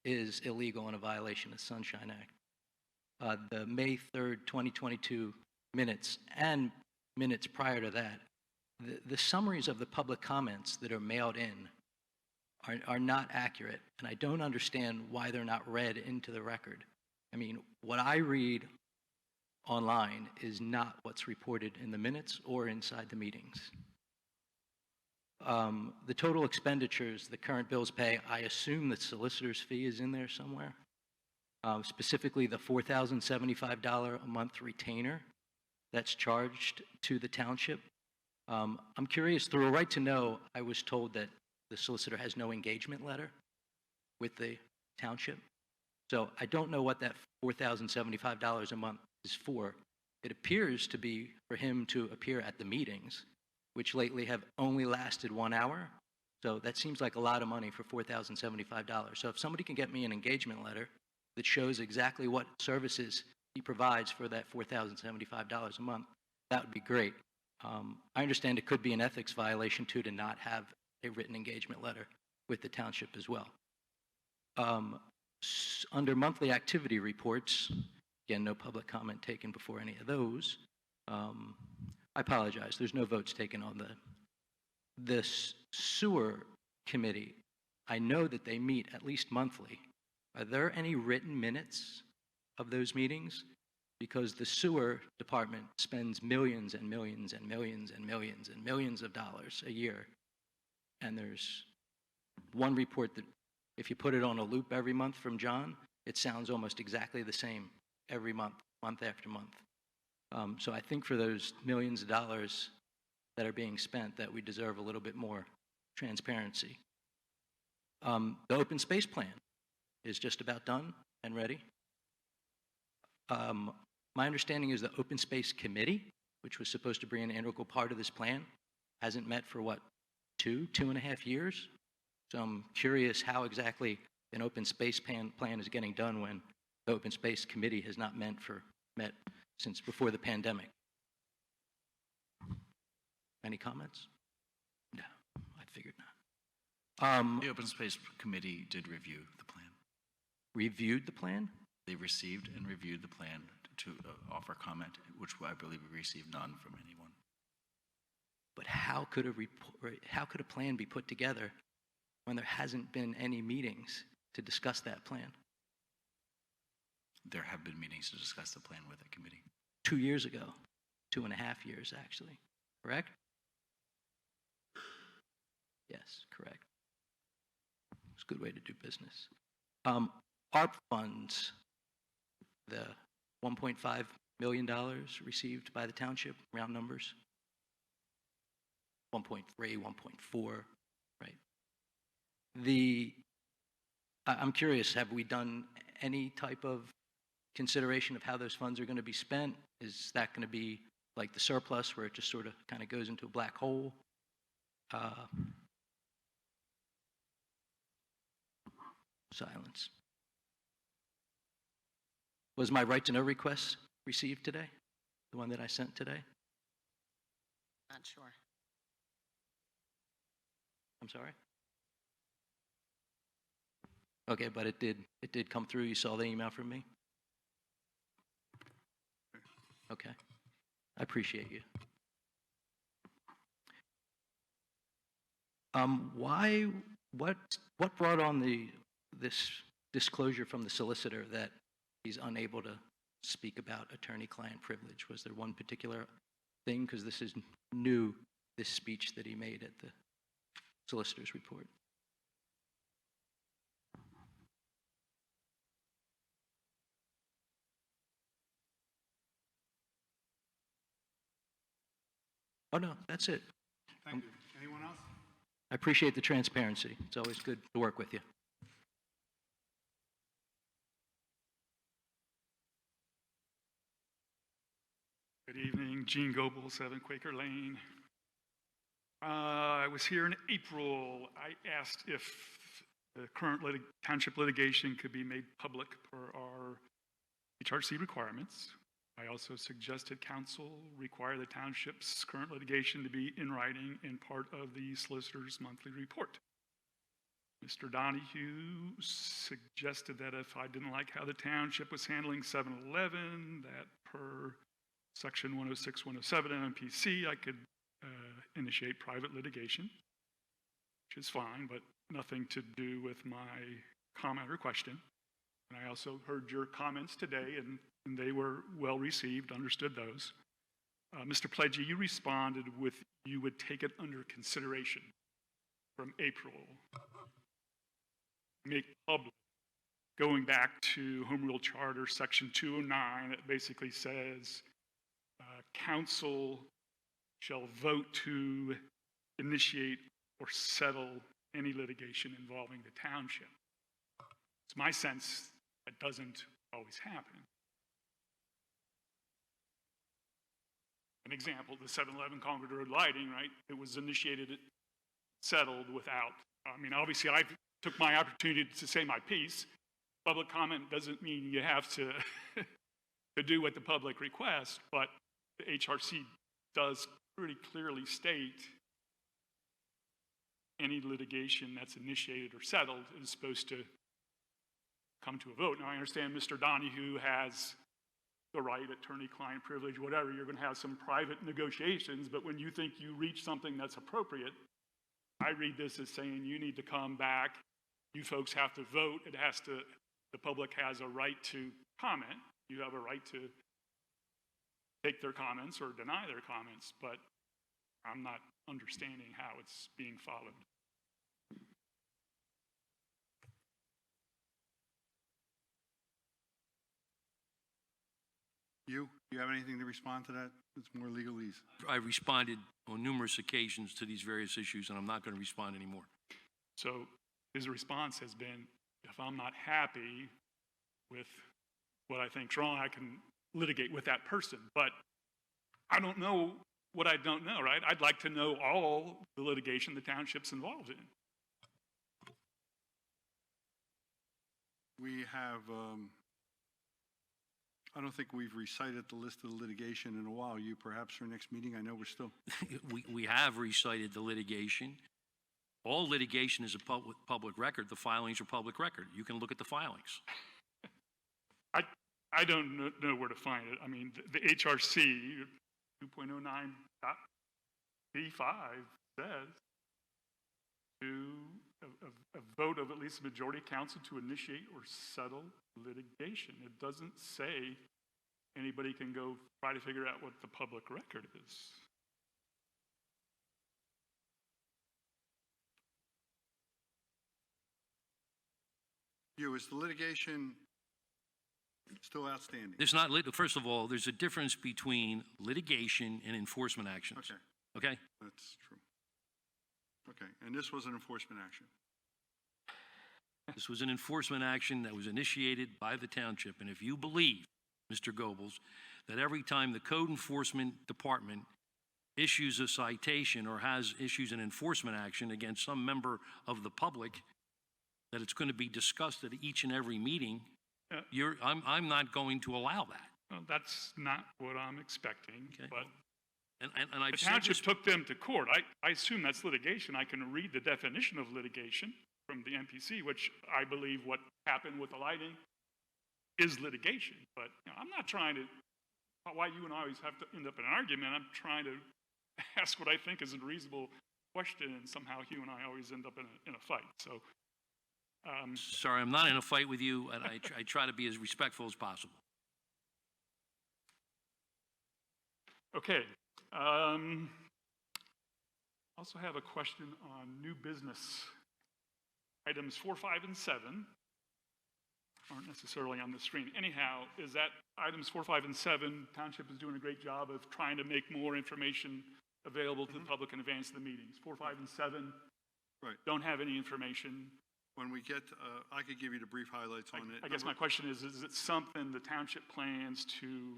is illegal and a violation of the Sunshine Act. The May 3rd, 2022 minutes and minutes prior to that, the summaries of the public comments that are mailed in are not accurate, and I don't understand why they're not read into the record. I mean, what I read online is not what's reported in the minutes or inside the meetings. The total expenditures the current bills pay, I assume the solicitor's fee is in there somewhere. Specifically the $4,075 a month retainer that's charged to the township. I'm curious, through a right to know, I was told that the solicitor has no engagement letter with the township. So I don't know what that $4,075 a month is for. It appears to be for him to appear at the meetings, which lately have only lasted 1 hour. So that seems like a lot of money for $4,075. So if somebody can get me an engagement letter that shows exactly what services he provides for that $4,075 a month, that would be great. I understand it could be an ethics violation too to not have a written engagement letter with the township as well. Under monthly activity reports, again, no public comment taken before any of those. I apologize, there's no votes taken on the sewer committee. I know that they meet at least monthly. Are there any written minutes of those meetings? Because the sewer department spends millions and millions and millions and millions and millions of dollars a year. And there's one report that If you put it on a loop every month from John, it sounds almost exactly the same every month, month after month. So I think for those millions of dollars that are being spent, that we deserve a little bit more transparency. The open space plan is just about done and ready. My understanding is the open space committee, which was supposed to be an integral part of this plan, hasn't met for what, 2.5 years? So I'm curious how exactly an open space plan is getting done when the open space committee has not met since before the pandemic. Any comments? No, I figured not. The Open Space Committee did review the plan. Reviewed the plan? They received and reviewed the plan to offer comment, which I believe we received none from anyone. But how could a plan be put together when there hasn't been any meetings to discuss that plan? There have been meetings to discuss the plan with the committee. 2 years ago, 2.5 years actually, correct? Yes, correct. It's a good way to do business. ARP funds, the $1.5 million received by the township, round numbers. 1.3, 1.4, right? I'm curious, have we done any type of consideration of how those funds are going to be spent? Is that going to be like the surplus where it just sort of kind of goes into a black hole? Silence. Was my right to know request received today? The one that I sent today? Not sure. I'm sorry? Okay, but it did come through. You saw the email from me? Okay. I appreciate you. What brought on this disclosure from the solicitor that he's unable to speak about attorney-client privilege? Was there one particular thing? Because this is new, this speech that he made at the solicitor's report. Oh, no, that's it. Thank you. Anyone else? I appreciate the transparency. It's always good to work with you. Good evening, Gene Goebel, 7 Quaker Lane. I was here in April. I asked if the current township litigation could be made public per our HRC requirements. I also suggested council require the township's current litigation to be in writing and part of the solicitor's monthly report. Mr. Donahue suggested that if I didn't like how the township was handling 7-Eleven, that per Section 106, 107 MPC, I could initiate private litigation, which is fine, but nothing to do with my comment or question. And I also heard your comments today, and they were well received, understood those. Mr. Pledgey, you responded with you would take it under consideration from April. Make public, going back to Home Rule Charter Section 209, that basically says council shall vote to initiate or settle any litigation involving the township. It's my sense that doesn't always happen. An example, the 7-Eleven Concord Road lighting, right? It was initiated, settled without, I mean, obviously I took my opportunity to say my piece. Public comment doesn't mean you have to, to do what the public requests, but the HRC does pretty clearly state any litigation that's initiated or settled is supposed to come to a vote. Now, I understand Mr. Donahue has the right, attorney-client privilege, whatever. You're going to have some private negotiations, but when you think you reach something that's appropriate, I read this as saying you need to come back. You folks have to vote. It has to, the public has a right to comment. You have a right to take their comments or deny their comments, but I'm not understanding how it's being followed. You have anything to respond to that? It's more legalese. I responded on numerous occasions to these various issues, and I'm not going to respond anymore. So his response has been, if I'm not happy with what I think's wrong, I can litigate with that person. But I don't know what I don't know, right? I'd like to know all the litigation the township's involved in. We have, I don't think we've recited the list of the litigation in a while. You perhaps for next meeting? I know we're still. We have recited the litigation. All litigation is a public record. The filings are public record. You can look at the filings. I don't know where to find it. I mean, the HRC 2.09.B5 says to a vote of at least a majority of council to initiate or settle litigation. It doesn't say anybody can go try to figure out what the public record is. Is the litigation still outstanding? There's not, first of all, there's a difference between litigation and enforcement actions. Okay. Okay? That's true. Okay, and this was an enforcement action. This was an enforcement action that was initiated by the township, and if you believe, Mr. Goebbels, that every time the code enforcement department issues a citation or issues an enforcement action against some member of the public, that it's going to be discussed at each and every meeting, I'm not going to allow that. Well, that's not what I'm expecting, Okay. but And I've the said township this, took them to court. I assume that's litigation. I can read the definition of litigation from the MPC, which I believe what happened with the lighting is litigation. But I'm not trying to, why you and I always have to end up in an argument, I'm trying to ask what I think is a reasonable question, and somehow you and I always end up in a fight. So, sorry, I'm not in a fight with you, and I try to be as respectful as possible. okay. Also have a question on new business. Items 4, 5, and 7 aren't necessarily on the screen. Anyhow, is that items 4, 5, and 7, Township is doing a great job of trying to make more information available to the public in advance of the meetings. 4, 5, and 7 don't have any information. When we get, I could give you the brief highlights on it. I guess my question is it something the township plans to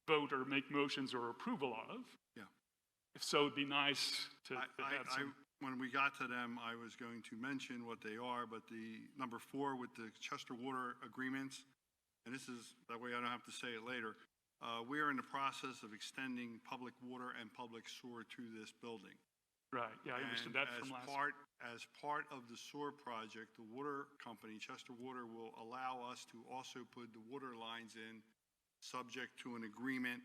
vote or make motions or approval of? Yeah. If so, it'd be nice to have some. When we got to them, I was going to mention what they are, but the number 4 with the Chester Water agreements, and this is, that way I don't have to say it later, we are in the process of extending public water and public sewer to this building. Right, yeah, I understood that from last. As part of the sewer project, the water company, Chester Water, will allow us to also put the water lines in, subject to an agreement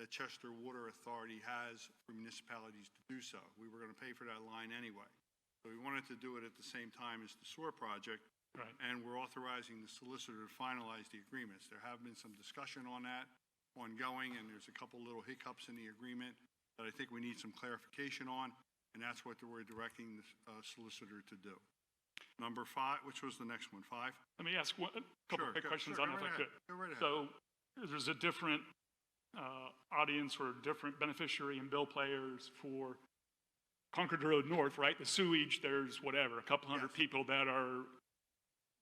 that Chester Water Authority has for municipalities to do so. We were going to pay for that line anyway. So we wanted to do it at the same time as the sewer project. Right. And we're authorizing the solicitor to finalize the agreements. There have been some discussion on that ongoing, and there's a couple little hiccups in the agreement that I think we need some clarification on, and that's what we're directing the solicitor to do. Number 5, which was the next one, 5? Let me ask a couple quick questions on it if I could. Go right ahead. So there's a different audience or different beneficiary and bill players for Concord Road North, right? The sewage, there's whatever, a couple hundred people that are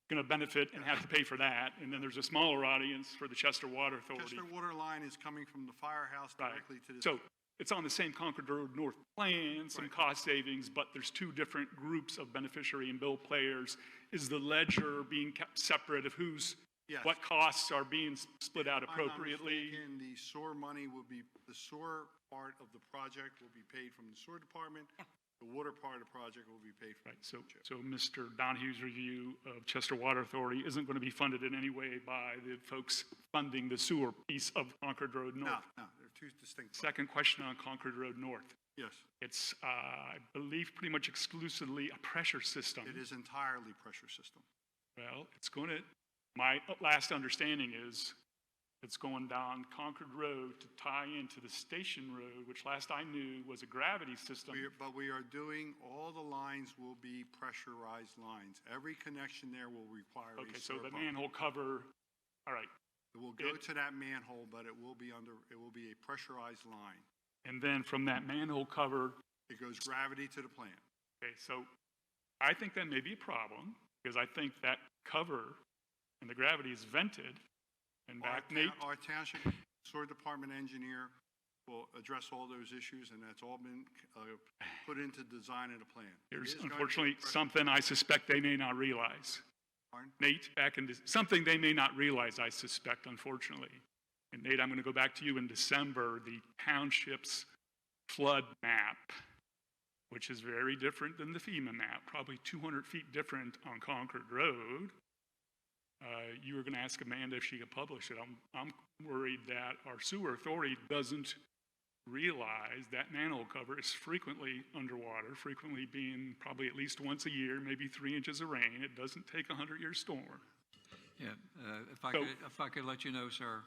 going to benefit and have to pay for that. And then there's a smaller audience for the Chester Water Authority. Chester Water line is coming from the firehouse directly to this. So it's on the same Concord Road North plan, some cost savings, but there's two different groups of beneficiary and bill players. Is the ledger being kept separate of who's, what costs are being split out appropriately? And the sewer money will be, the sewer part of the project will be paid from the sewer department. The water part of the project will be paid from the township. So Mr. Donahue's review of Chester Water Authority isn't going to be funded in any way by the folks funding the sewer piece of Concord Road North? No, they're two distinct. Second question on Concord Road North. Yes. It's, I believe, pretty much exclusively a pressure system. It is entirely pressure system. Well, it's going to, my last understanding is it's going down Concord Road to tie into the Station Road, which last I knew was a gravity system. But we are doing, all the lines will be pressurized lines. Every connection there will require a Okay, so sewer the pump. manhole cover, all right. It will go to that manhole, but it will be a pressurized line. And then from that manhole cover, It goes gravity to the plant. okay, so I think that may be a problem, because I think that cover and the gravity is vented, and Nate, Our township sewer department engineer will address all those issues, and that's all been put into design of the plan. there's It is going to be unfortunately pressure- something I suspect they may not realize. Pardon? Nate, something they may not realize, I suspect, unfortunately. And Nate, I'm going to go back to you in December, the township's flood map, which is very different than the FEMA map, probably 200 feet different on Concord Road. You were going to ask Amanda if she could publish it. I'm worried that our sewer authority doesn't realize that manhole cover is frequently underwater, frequently being probably at least once a year, maybe 3 inches of rain. It doesn't take a 100-year storm. Yeah, if So- I could let you know, sir,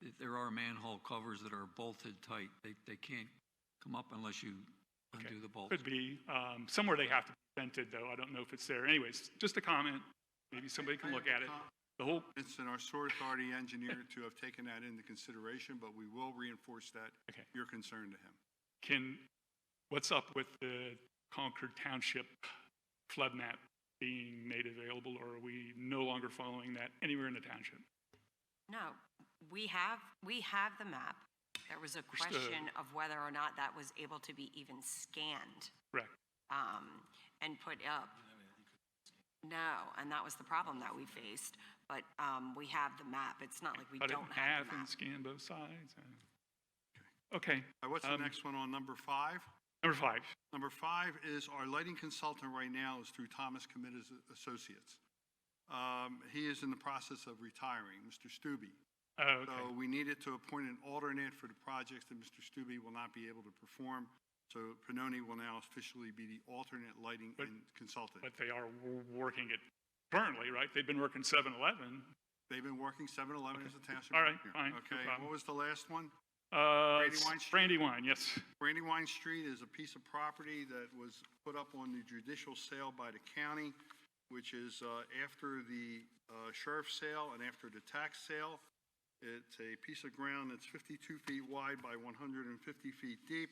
that there are manhole covers that are bolted tight. They can't come up unless you undo the bolts. Could be. Somewhere they have to be vented, though. I don't know if it's there. Anyways, just a comment. Maybe somebody can look at it. The whole, It's in our sewer authority engineer to have taken that into consideration, but we will reinforce that, Okay. your concern to him. what's up with the Concord Township flood map being made available, or are we no longer following that anywhere in the township? No, we have the map. There was a Understood. question of whether or not that was able to be even scanned Correct. and put up. No, and that was the problem that we faced. But we have the map. It's not like we Cut it in don't have half the and map. scan both sides? Okay. What's the next one on number 5? Number 5. Number 5 is our lighting consultant right now is through Thomas Commit Associates. He is in the process of retiring, Mr. Stubbe. Oh, okay. So we needed to appoint an alternate for the projects that Mr. Stubbe will not be able to perform. So Pannoni will now officially be the alternate lighting and consultant. But they are working it currently, right? They've been working 7-Eleven. They've been working 7-Eleven as a township. All right, engineer. fine, no Okay, problem. what was the last one? Brandywine Street? Brandywine, yes. Brandywine Street is a piece of property that was put up on the judicial sale by the county, which is after the sheriff's sale and after the tax sale. It's a piece of ground that's 52 feet wide by 150 feet deep.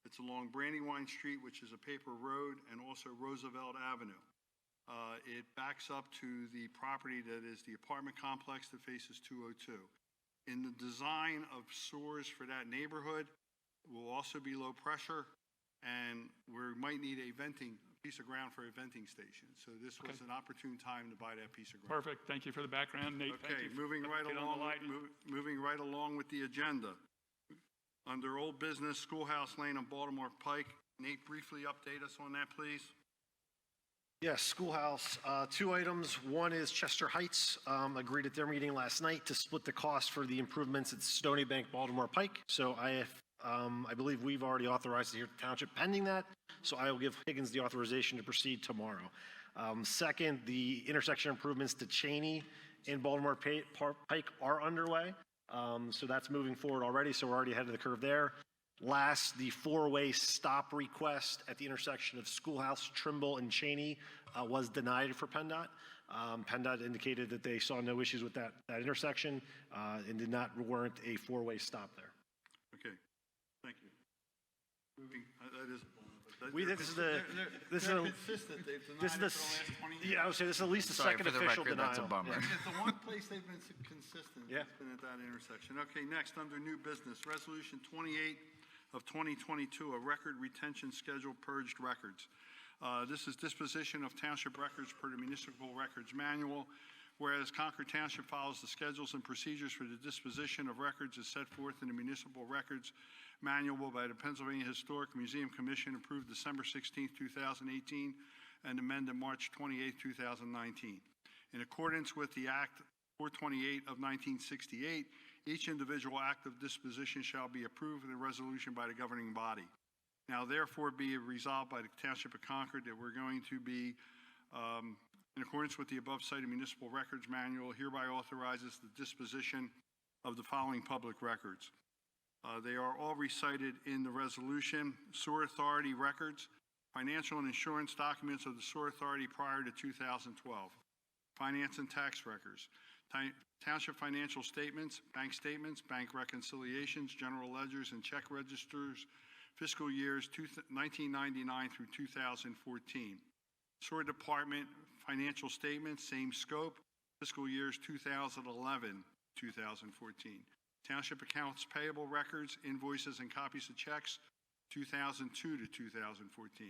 It's along Brandywine Street, which is a paper road, and also Roosevelt Avenue. It backs up to the property that is the apartment complex that faces 202. In the design of sewers for that neighborhood, will also be low pressure, and we might need a piece of ground for a venting station. So this was an opportune time to buy that piece of ground. Perfect. Thank you for the background, Nate. Thank Okay, you for moving right update on the along, lighting. moving right along with the agenda. Under old business, Schoolhouse Lane on Baltimore Pike. Nate, briefly update us on that, please. Yes, Schoolhouse, 2 items. One is Chester Heights agreed at their meeting last night to split the cost for the improvements at Stony Bank, Baltimore Pike. So I believe we've already authorized it here at the township pending that. So I will give Higgins the authorization to proceed tomorrow. Second, the intersection improvements to Cheney and Baltimore Pike are underway. So that's moving forward already. So we're already ahead of the curve there. Last, the 4-way stop request at the intersection of Schoolhouse, Trimble, and Cheney was denied for PennDOT. PennDOT indicated that they saw no issues with that intersection and did not warrant a 4-way stop there. Okay, thank you. Moving, that is. This is They're consistent. They've denied it for the last 20 years. Yeah, I would say this is at least the Sorry, second for the official record, denial. that's a bummer. It's the one place they've been consistent. Yeah. It's been at that intersection. Okay, next, under new business, Resolution 28 of 2022, a record retention schedule purged records. This is disposition of township records per the Municipal Records Manual, whereas Concord Township follows the schedules and procedures for the disposition of records as set forth in the Municipal Records Manual by the Pennsylvania Historic Museum Commission, approved December 16, 2018, and amended March 28, 2019. In accordance with the Act 428 of 1968, each individual act of disposition shall be approved in a resolution by the governing body. Now, therefore, be it resolved by the Township of Concord that we're going to be, in accordance with the above cited Municipal Records Manual, hereby authorizes the disposition of the following public records. They are all recited in the resolution: Sewer Authority records, financial and insurance documents of the Sewer Authority prior to 2012, finance and tax records, Township financial statements, bank reconciliations, general ledgers, and check registers, fiscal years 1999 through 2014. Sewer Department financial statements, same scope, fiscal years 2011, 2014. Township accounts payable records, invoices, and copies of checks, 2002 to 2014.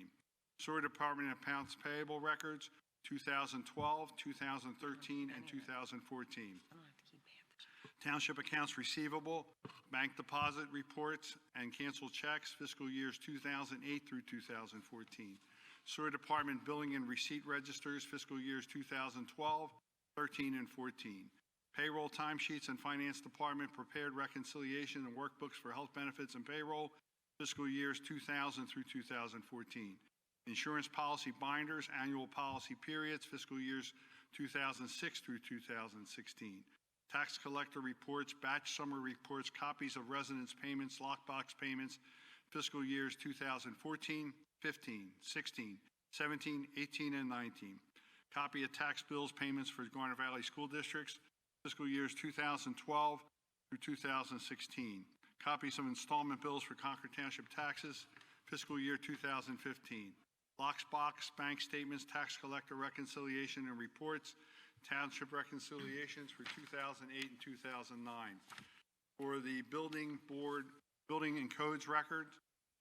Sewer Department accounts payable records, 2012, 2013, and 2014. Township accounts receivable, bank deposit reports, and canceled checks, fiscal years 2008 through 2014. Sewer Department billing and receipt registers, fiscal years 2012, 13, and 14. Payroll timesheets and Finance Department prepared reconciliation and workbooks for health benefits and payroll, fiscal years 2000 through 2014. Insurance policy binders, annual policy periods, fiscal years 2006 through 2016. Tax collector reports, batch summary reports, copies of residence payments, lockbox payments, fiscal years 2014, 15, 16, 17, 18, and 19. Copy of tax bills payments for Garner Valley School Districts, fiscal years 2012 through 2016. Copies of installment bills for Concord Township taxes, fiscal year 2015. Lockbox bank statements, tax collector reconciliation and reports, township reconciliations for 2008 and 2009. For the building board, building and codes records,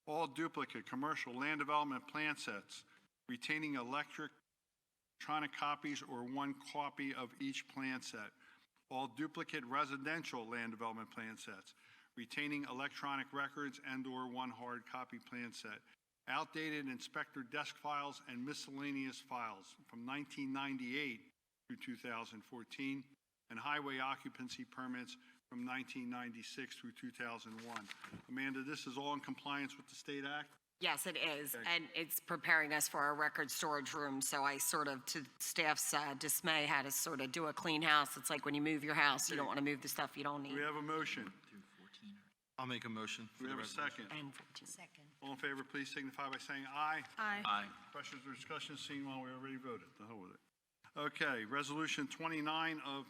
all duplicate commercial land development plan sets, retaining electronic copies or one copy of each plan set. All duplicate residential land development plan sets, retaining electronic records and/or one hard copy plan set. Outdated inspector desk files and miscellaneous files from 1998 through 2014, and highway occupancy permits from 1996 through 2001. Amanda, this is all in compliance with the state act? Yes, it is, Okay. and it's preparing us for our record storage room, so I sort of, to staff's dismay, had to sort of do a clean house. It's like when you move your house, you don't want to move the stuff you don't Do need. we have a motion? I'll make a motion Do for we the have a resolution. second? And 14. Second. All in favor, please signify by saying aye. Aye. Aye. Questions or discussions, seeing while we already voted, the hell with it. Okay, Resolution 29 of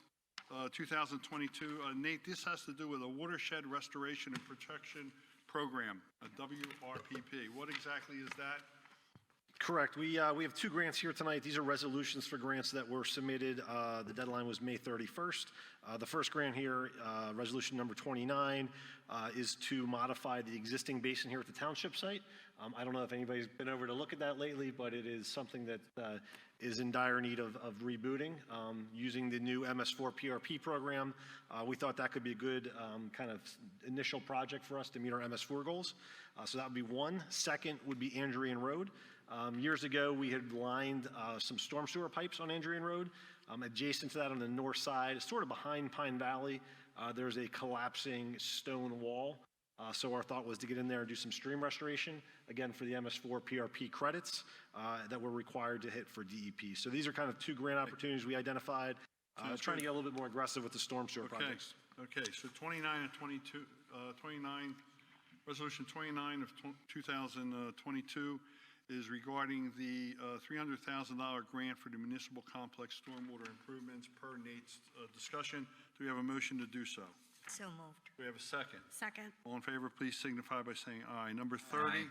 2022. Nate, this has to do with a watershed restoration and protection program, a WRPP. What exactly is that? Correct. We have two grants here tonight. These are resolutions for grants that were submitted. The deadline was May 31st. The first grant here, resolution number 29, is to modify the existing basin here at the township site. I don't know if anybody's been over to look at that lately, but it is something that is in dire need of rebooting. Using the new MS4 PRP program, we thought that could be a good kind of initial project for us to meet our MS4 goals. So that would be one. Second would be Andrian Road. Years ago, we had lined some storm sewer pipes on Andrian Road. Adjacent to that on the north side, sort of behind Pine Valley, there's a collapsing stone wall. So our thought was to get in there and do some stream restoration, again, for the MS4 PRP credits that we're required to hit for DEP. So these are kind of two grant opportunities we identified. Trying to get a little bit more aggressive with the storm sewer projects. Okay, so 29 and 22, 29, Resolution 29 of 2022 is regarding the $300,000 grant for the municipal complex stormwater improvements per Nate's discussion. Do we have a motion to do so? So moved. Do we have a second? Second. All in favor, please signify by saying aye. Number 30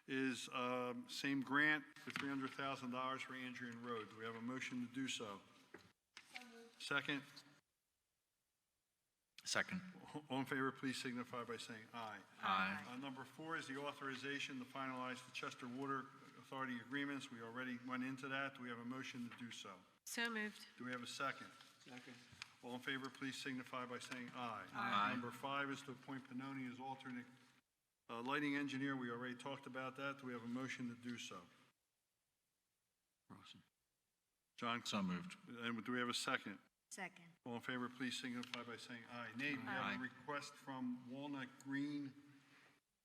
is same grant for $300,000 for Andrian Road. Do we have a motion to do so? Second? Second. All in favor, please signify by saying aye. Aye. Number 4 is the authorization to finalize the Chester Water Authority agreements. We already went into that. Do we have a motion to do so? So moved. Do we have a second? Second. All in favor, please signify by saying aye. Aye. Number 5 is to appoint Pannoni as alternate lighting engineer. We already talked about that. Do we have a motion to do so? John? So moved. And do we have a second? Second. All in favor, please signify by saying aye. Nate, we have a request from Walnut Green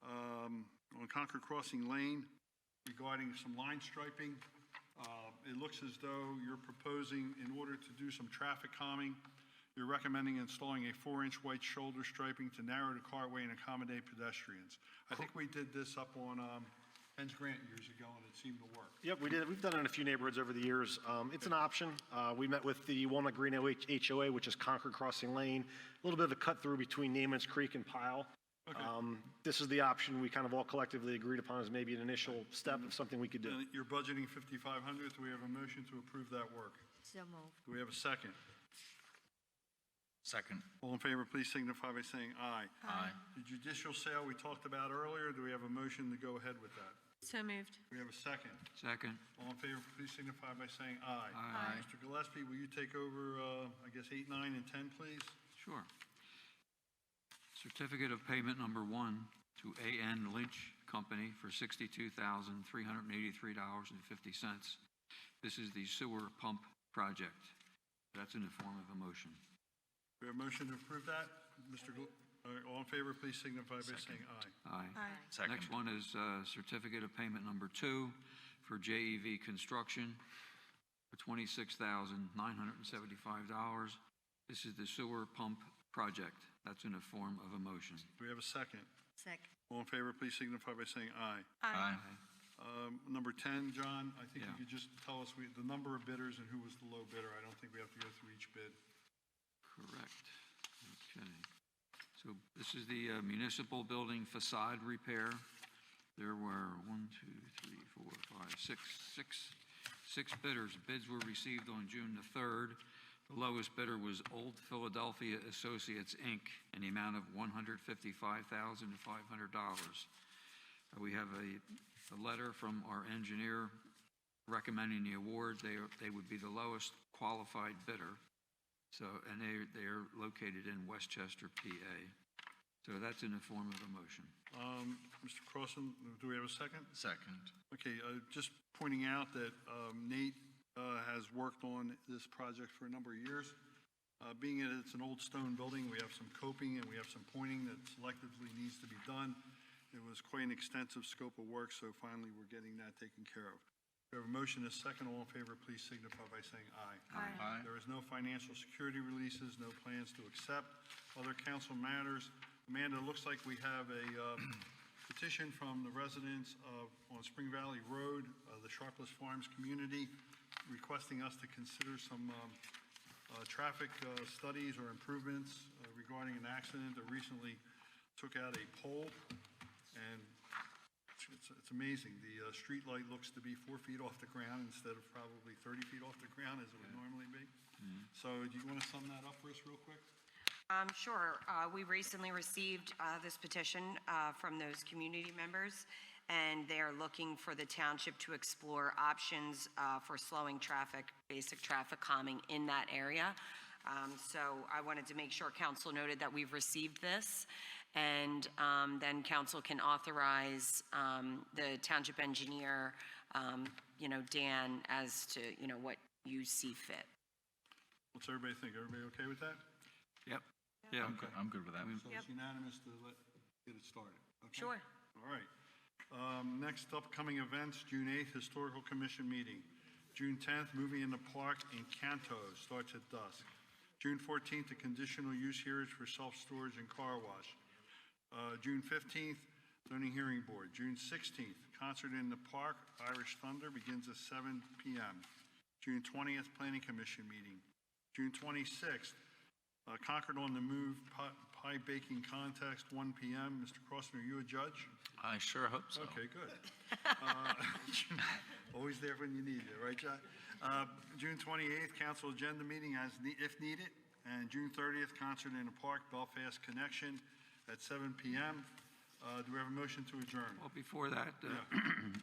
on Concord Crossing Lane regarding some line striping. It looks as though you're proposing, in order to do some traffic calming, you're recommending installing a 4-inch white shoulder striping to narrow the carway and accommodate pedestrians. I think we did this up on Penn's Grant years ago, and it seemed to work. Yep, we did. We've done it in a few neighborhoods over the years. It's an option. We met with the Walnut Green HOA, which is Concord Crossing Lane, a little bit of a cut through between Naaman's Creek and Pile. Okay. This is the option we kind of all collectively agreed upon as maybe an initial step of something we could do. And you're budgeting 5,500. Do we have a motion to approve that work? So moved. Do we have a second? Second. All in favor, please signify by saying aye. Aye. The judicial sale we talked about earlier, do we have a motion to go ahead with that? So moved. Do we have a second? Second. All in favor, please signify by saying aye. Aye. Mr. Gillespie, will you take over, I guess, 8, 9, and 10, please? Sure. Certificate of payment number 1 to A.N. Lynch Company for $62,383.50. This is the sewer pump project. That's in the form of a motion. We have a motion to approve that? All in favor, please signify by saying aye. Aye. Second. Next one is certificate of payment number 2 for JEV Construction for $26,975. This is the sewer pump project. That's in the form of a motion. Do we have a second? Second. All in favor, please signify by saying aye. Aye. Number 10, John, I think Yeah. you could just tell us the number of bidders and who was the low bidder. I don't think we have to go through each bid. Correct. Okay. So this is the municipal building facade repair. There were 6 bidders. Bids were received on June the 3rd. The lowest bidder was Old Philadelphia Associates, Inc., in the amount of $155,500. We have a letter from our engineer recommending the award. They would be the lowest qualified bidder. So, and they are located in Westchester, PA. So that's in the form of a motion. Mr. Crossan, do we have a second? Second. Okay, just pointing out that Nate has worked on this project for a number of years. Being that it's an old stone building, we have some coping and we have some pointing that selectively needs to be done. It was quite an extensive scope of work, so finally we're getting that taken care of. We have a motion and a second. All in favor, please signify by saying aye. Aye. There is no financial security releases, no plans to accept. Other council matters. Amanda, it looks like we have a petition from the residents on Spring Valley Road, the Sharpless Farms community, requesting us to consider some traffic studies or improvements regarding an accident that recently took out a pole. And it's amazing. The street light looks to be 4 feet off the ground instead of probably 30 feet off the ground as it would normally be. So do you want to sum that up for us real quick? Sure. We recently received this petition from those community members, and they are looking for the township to explore options for slowing traffic, basic traffic calming in that area. So I wanted to make sure council noted that we've received this, and then council can authorize the township engineer, Dan, as to, what you see fit. What's everybody think? Everybody okay with that? Yep. Yeah. I'm good with that. So it's unanimous to get it started. Okay? Sure. All right. Next upcoming events, June 8th, Historical Commission meeting. June 10th, Movie in the Park in Canto, starts at dusk. June 14th, a conditional use hearing for self-storage and car wash. June 15th, zoning hearing board. June 16th, concert in the park, Irish Thunder, begins at 7 p.m. June 20th, Planning Commission meeting. June 26th, Concord on the Move pie baking contest, 1 p.m. Mr. Crossman, are you a judge? I sure hope so. Okay, good. Always there when you need it, right, John? June 28th, council agenda meeting if needed. And June 30th, concert in the park, Belfast Connection at 7 p.m. Do we have a motion to adjourn? Well, before that,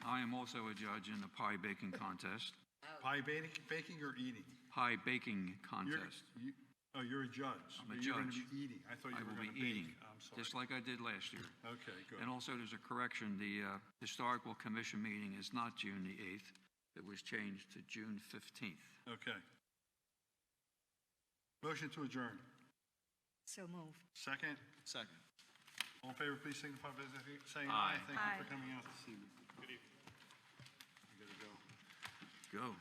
I am also a judge in the pie baking contest. Pie baking or eating? Pie baking contest. You're a judge. I'm a You're going to judge. be eating. I thought you were will going be to eating, bake. I'm sorry. just like I did last year. Okay, good. And also, there's a correction. The Historical Commission meeting is not June the 8th. It was changed to June 15th. Okay. Motion to adjourn. So moved. Second? Second. All in favor, please signify by saying Aye. aye. Thank you for coming out this evening. Go.